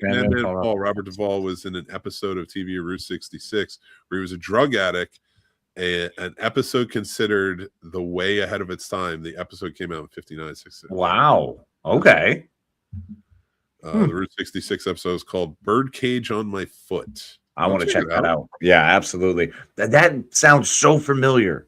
Ned, Paul, Robert Duvall was in an episode of TV Route 66 where he was a drug addict. An episode considered the way ahead of its time. The episode came out in 59-66. Wow. Okay. The Route 66 episode is called Birdcage on My Foot. I want to check that out. Yeah, absolutely. That sounds so familiar.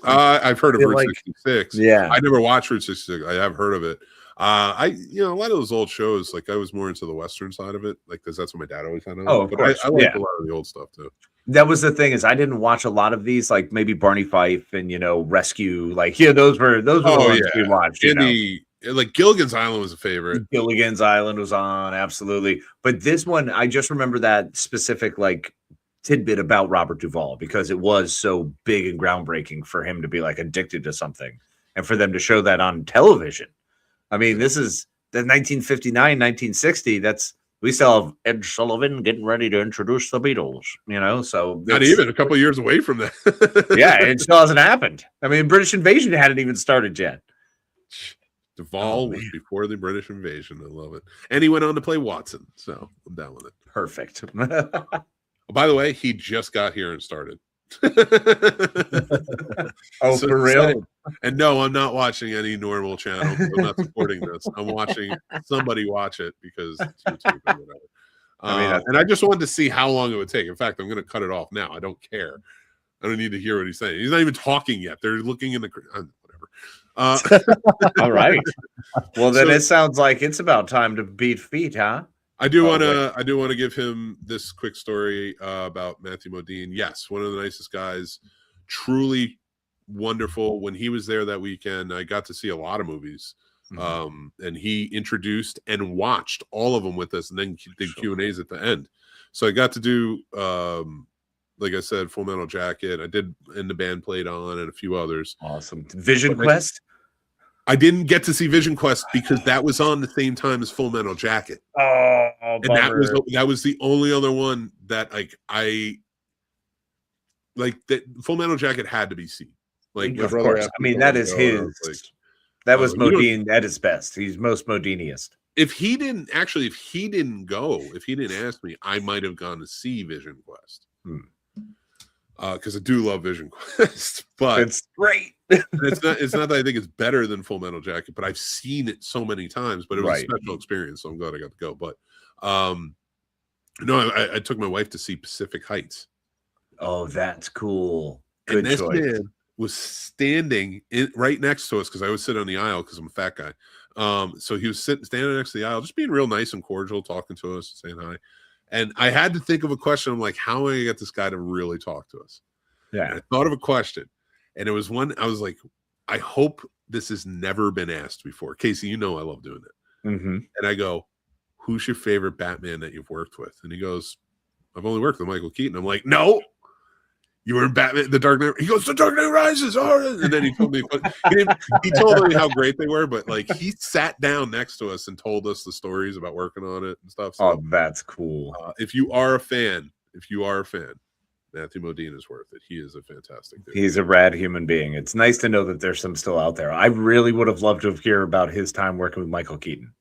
I've heard of Route 66. Yeah. I never watched Route 66. I have heard of it. A lot of those old shows, like I was more into the Western side of it, like because that's what my dad always had on. Oh, of course. I liked a lot of the old stuff too. That was the thing, is I didn't watch a lot of these, like maybe Barney Fife and Rescue. Like, those were the ones we watched. Like Gilligan's Island was a favorite. Gilligan's Island was on, absolutely. But this one, I just remember that specific like tidbit about Robert Duvall because it was so big and groundbreaking for him to be like addicted to something and for them to show that on television. I mean, this is the 1959, 1960. We still have Ed Sullivan getting ready to introduce the Beatles, so not even a couple of years away from that. Yeah, it still hasn't happened. I mean, British invasion hadn't even started yet. Duvall was before the British invasion. I love it. And he went on to play Watson. So I'm down with it. Perfect. By the way, he just got here and started. For real? And no, I'm not watching any normal channel. I'm not supporting this. I'm watching somebody watch it because it's YouTube or whatever. And I just wanted to see how long it would take. In fact, I'm going to cut it off now. I don't care. I don't need to hear what he's saying. He's not even talking yet. They're looking in the whatever. All right. Well, then it sounds like it's about time to beat feet, huh? I do want to give him this quick story about Matthew Modine. Yes, one of the nicest guys, truly wonderful. When he was there that weekend, I got to see a lot of movies, and he introduced and watched all of them with us, and then did Q&As at the end. So I got to do, like I said, Full Metal Jacket. I did, and the band played on, and a few others. Awesome. Vision But Quest. I didn't get to see Vision Quest because that was on the same time as Full Metal Jacket. Oh, and that was the only other one that I that Full Metal Jacket had to be seen. Like, of course. I mean, that is his. Like, that was Modine at his best. He's most Modiniest. If he didn't go, if he didn't ask me, I might have gone to see Vision Quest. Because I do love Vision Quest, but it's great. it's not that I think it's better than Full Metal Jacket, but I've seen it so many times. But it was a special experience, so I'm glad I got to go. But no, I took my wife to see Pacific Heights. Oh, that's cool. Good choice. And this man was standing right next to us because I would sit on the aisle because I'm a fat guy. So he was standing next to the aisle, just being real nice and cordial, talking to us, saying hi. And I had to think of a question. I'm like, how am I gonna get this guy to really talk to us? Yeah. And I thought of a question. And it was one, I was like, I hope this has never been asked before. Casey, you know I love doing it. And I go, who's your favorite Batman that you've worked with? And he goes, I've only worked with Michael Keaton. I'm like, no, you were in Batman, The Dark Knight. He goes, The Dark Knight Rises. Oh. And then he told me, he told me how great they were, but like he sat down next to us and told us the stories about working on it and stuff. So, oh, that's cool. If you are a fan, Matthew Modine is worth it. He is a fantastic dude. He's a rad human being. It's nice to know that there's some still out there. I really would have loved to hear about his time working with Michael Keaton.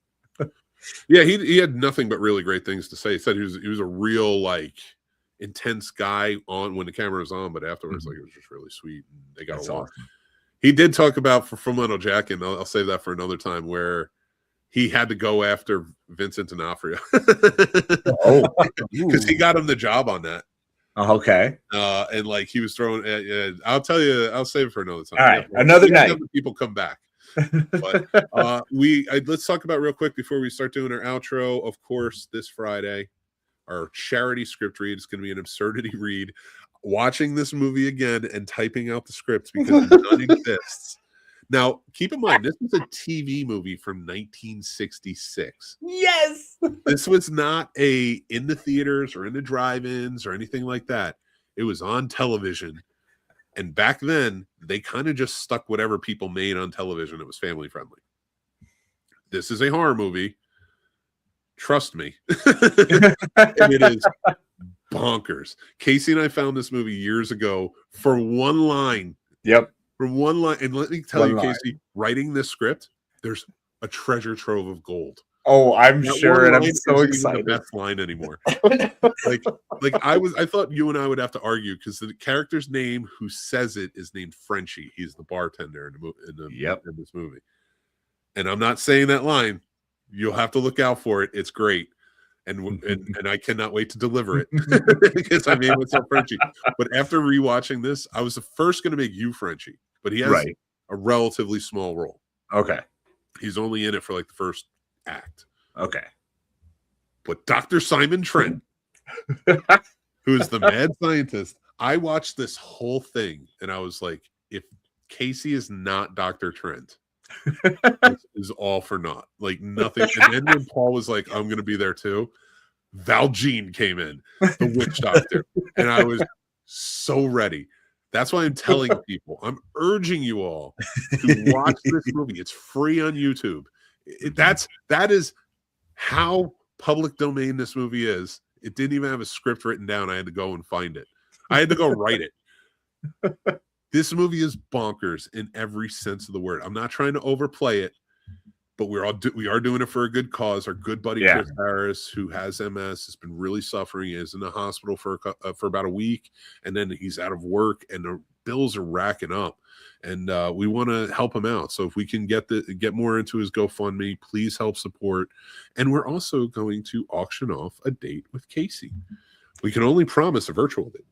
Yeah, he had nothing but really great things to say. He said he was a real like intense guy on when the camera was on, but afterwards like it was just really sweet and they got along. Awesome. He did talk about for Full Metal Jacket, and I'll save that for another time, where he had to go after Vincent D'Onofrio. Because he got him the job on that. Okay. And like he was throwing I'll tell you, I'll save it for another time. All right, another night. People come back. But let's talk about real quick before we start doing our outro. Of course, this Friday, our charity script read is going to be an absurdity read. Watching this movie again and typing out the scripts because none exists. Now, keep in mind, this was a TV movie from 1966. Yes. This was not in the theaters or in the drive-ins or anything like that. It was on television. And back then, they kind of just stuck whatever people made on television. It was family friendly. This is a horror movie. Trust me. And it is bonkers. Casey and I found this movie years ago for one line. Yep. For one line. And let me tell you, Casey, writing this script, there's a treasure trove of gold. Oh, I'm sure, and I'm so excited. The best line anymore. I thought you and I would have to argue because the character's name who says it is named Frenchie. He's the bartender in this movie. And I'm not saying that line. You'll have to look out for it. It's great. And I cannot wait to deliver it because I mean, what's up, Frenchie? But after rewatching this, I was the first going to make you Frenchie, but he has a relatively small role. Okay. He's only in it for like the first act. Okay. But Dr. Simon Trent, who is the mad scientist, I watched this whole thing and I was like, if Casey is not Dr. Trent, this is all for naught. Like nothing. And then when Paul was like, I'm going to be there too, Val Jean came in, the witch doctor. And I was so ready. That's why I'm telling people, I'm urging you all to watch this movie. It's free on YouTube. That is how public domain this movie is. It didn't even have a script written down. I had to go and find it. I had to go write it. This movie is bonkers in every sense of the word. I'm not trying to overplay it, but we are doing it for a good cause. Our good buddy Chris Harris, who has MS, has been really suffering. He is in the hospital for about a week, and then he's out of work, and the bills are racking up. And we want to help him out. So if we can get more into his GoFundMe, please help support. And we're also going to auction off a date with Casey. We can only promise a virtual date.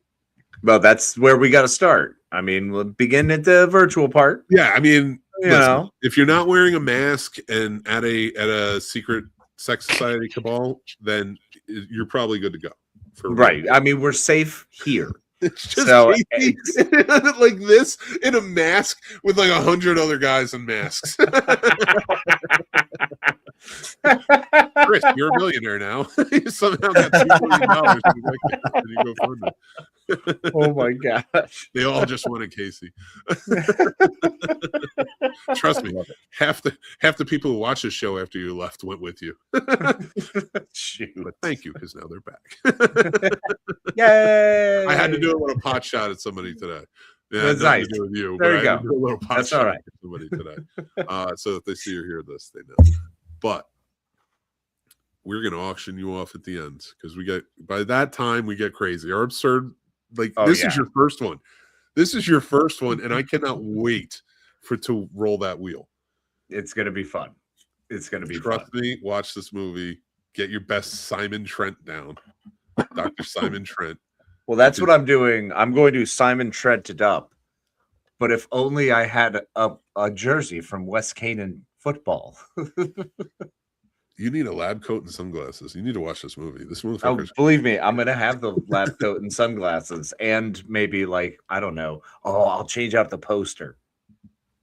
Well, that's where we got to start. I mean, we'll begin at the virtual part. Yeah, I mean, listen, if you're not wearing a mask and at a secret sex society cabal, then you're probably good to go. I mean, we're safe here. It's just like this in a mask with like 100 other guys in masks. Chris, you're a millionaire now. You somehow got $2 million. And you go fund it. Oh my gosh. They all just wanted Casey. Trust me, half the people who watched the show after you left went with you. Shoot. But thank you, because now they're back. Yay! I had to do a little pot shot at somebody today. Yeah, That's nothing nice. to do with you, There but you I had to go. do a little pot That's shot all right. at somebody today. So if they see or hear this, they know. But we're gonna auction you off at the end, because by that time we get crazy. Our absurd, this is your first one. This is your first one, and I cannot wait to roll that wheel. It's gonna be fun. It's gonna be Trust fun. me, watch this movie. Get your best Simon Trent down. Dr. Simon Trent. Well, that's what I'm doing. I'm going to Simon Trent it up. But if only I had a jersey from West Canaan football. You need a lab coat and sunglasses. You need to watch this movie. This movie. Oh, believe me, I'm gonna have the lab coat and sunglasses, and maybe I don't know. Oh, I'll change out the poster.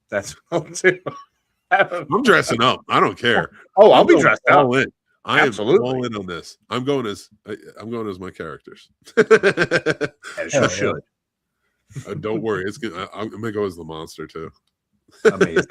That's what I'll do. I'm dressing up. I don't care. Oh, I'll be dressed up. All in. I Absolutely. am all in on this. I'm going as my characters. As you should. Don't worry. I'm gonna go as the monster too. Amazing.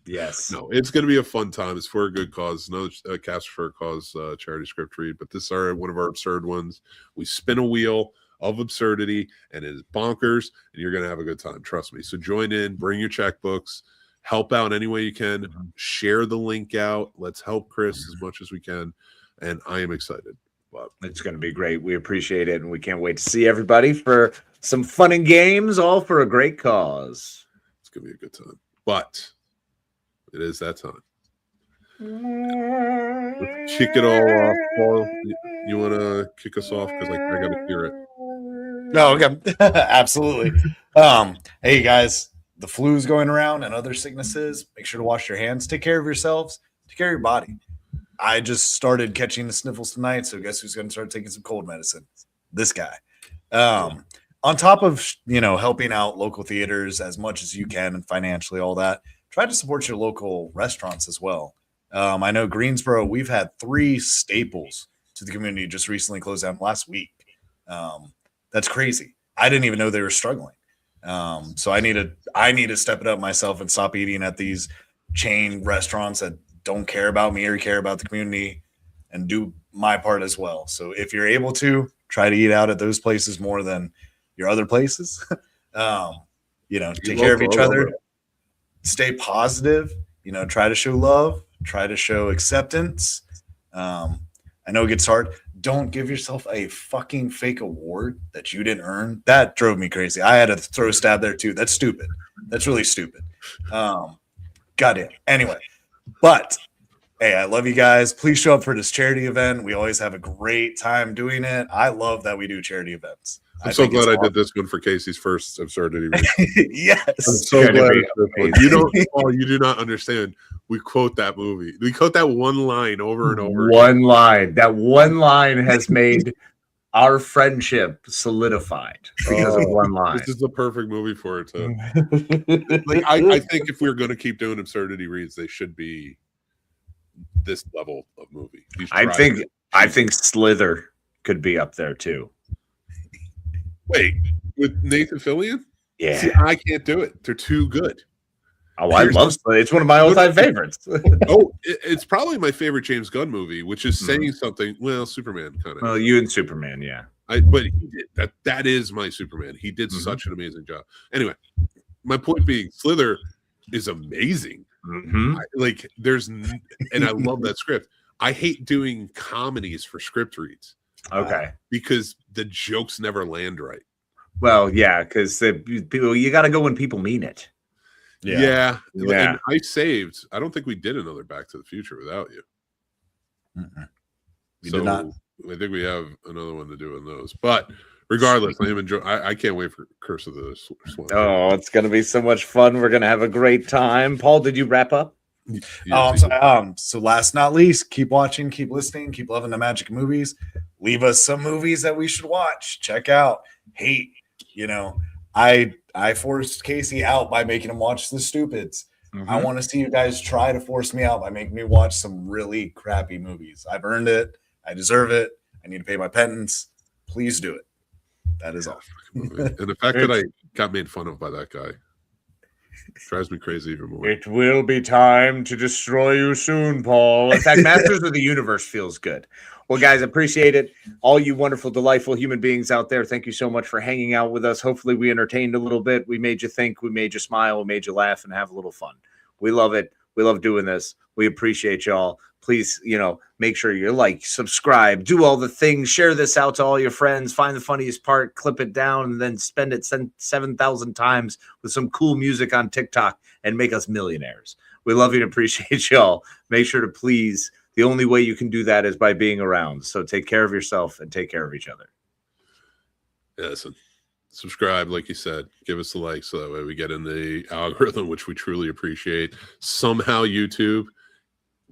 Yes. No, it's gonna be a fun time. It's for a good cause. Another Cast for a Cause charity script read, but this is one of our absurd ones. We spin a wheel of absurdity, and it is bonkers, and you're gonna have a good time. Trust me. So join in. Bring your checkbooks. Help out any way you can. Share the link out. Let's help Chris as much as we can. And I am excited. But it's going to be great. We appreciate it. And we can't wait to see everybody for some fun and games, all for a great cause. It's going to be a good time. But it is that time. Let's kick it all off. Paul, you want to kick us off? Because I got to hear it. No, okay. Absolutely. Hey, guys. The flu's going around and other sicknesses. Make sure to wash your hands. Take care of yourselves. Take care of your body. I just started catching the sniffles tonight, so guess who's going to start taking some cold medicine? This guy. On top of helping out local theaters as much as you can and financially, all that, try to support your local restaurants as well. I know Greensboro, we've had 3 staples to the community just recently closed down last week. That's crazy. I didn't even know they were struggling. So I need to step it up myself and stop eating at these chain restaurants that don't care about me or care about the community, and do my part as well. So if you're able to, try to eat out at those places more than your other places. Take care of each other, stay positive, try to show love, try to show acceptance. I know it gets hard. Don't give yourself a fucking fake award that you didn't earn. That drove me crazy. I had to throw a stab there too. That's stupid. That's really stupid. Goddamn. Anyway, but hey, I love you guys. Please show up for this charity event. We always have a great time doing it. I love that we do charity events. I'm so glad I did this one for Casey's first absurdity. Yes. I'm so glad. You do not understand. We quote that movie. We quote that one line over and over. One line. That one line has made our friendship solidified because of one line. This is the perfect movie for it too. I think if we're going to keep doing absurdity reads, they should be this level of movie. I think Slither could be up there too. Wait, with Nathan Fillion? Yeah. See, I can't do it. They're too good. Oh, I love Slither. It's one of my all-time favorites. It's probably my favorite James Gunn movie, which is saying something. Well, Superman kind of. Well, you and Superman, yeah. But he did, that is my Superman. He did such an amazing job. Anyway, my point being, Slither is amazing. Mm-hmm. And I love that script. I hate doing comedies for script reads. Okay. Because the jokes never land right. Well, yeah, because you got to go when people mean it. Yeah. And I don't think we did another Back to the Future without you. We did not. I think we have another one to do in those. But regardless, I can't wait for Curse of the Swamp. Oh, it's going to be so much fun. We're going to have a great time. Paul, did you wrap up? So last not least, keep watching, keep listening, keep loving the magic movies. Leave us some movies that we should watch. Check out. Hate. I forced Casey out by making him watch The Stupids. I want to see you guys try to force me out by making me watch some really crappy movies. I've earned it. I deserve it. I need to pay my penance. Please do it. That is all. And the fact that I got made fun of by that guy drives me crazy even more. It will be time to destroy you soon, Paul. In fact, Masters of the Universe feels good. Well, guys, appreciate it. All you wonderful, delightful human beings out there, thank you so much for hanging out with us. Hopefully we entertained a little bit. We made you think, we made you smile, we made you laugh, and have a little fun. We love it. We love doing this. We appreciate y'all. Please, make sure you like, subscribe, do all the things, share this out to all your friends, find the funniest part, clip it down, and then spend it 7,000 times with some cool music on TikTok and make us millionaires. We love you and appreciate y'all. Make sure to please, the only way you can do that is by being around. So take care of yourself and take care of each other. Yeah, listen, subscribe, like you said, give us a like so that way we get in the algorithm, which we truly appreciate. Somehow YouTube,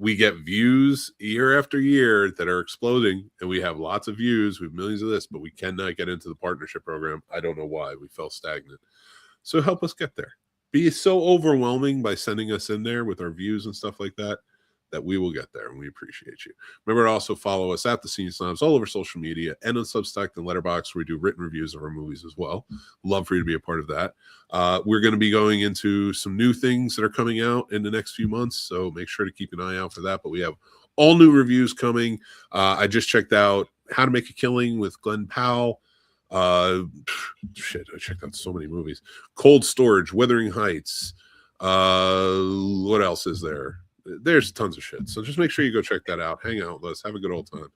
we get views year after year that are exploding, and we have lots of views. We have millions of this, but we cannot get into the partnership program. I don't know why. We fell stagnant. So help us get there. Be so overwhelming by sending us in there with our views and stuff like that, that we will get there, and we appreciate you. Remember to also follow us at the Scene Snobs all over social media and on Substack and Letterboxd, where we do written reviews of our movies as well. Love for you to be a part of that. We're going to be going into some new things that are coming out in the next few months, so make sure to keep an eye out for that. But we have all new reviews coming. I just checked out How to Make a Killing with Glenn Powell. I checked out so many movies. Cold Storage, Wuthering Heights. What else is there? There's tons of shit. So just make sure you go check that out. Hang out with us. Have a good old time.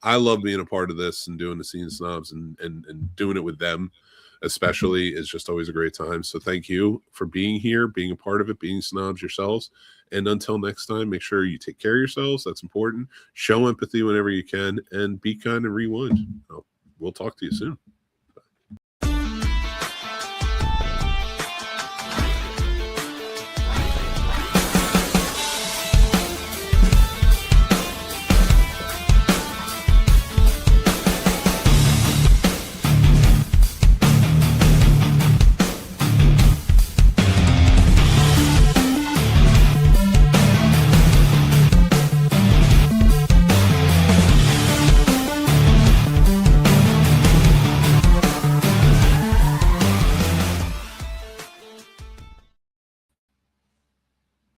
I love being a part of this and doing the Scene Snobs and doing it with them, especially, is just always a great time. So thank you for being here, being a part of it, being snobs yourselves. And until next time, make sure you take care of yourselves. That's important. Show empathy whenever you can, and be kind and rewind. We'll talk to you soon.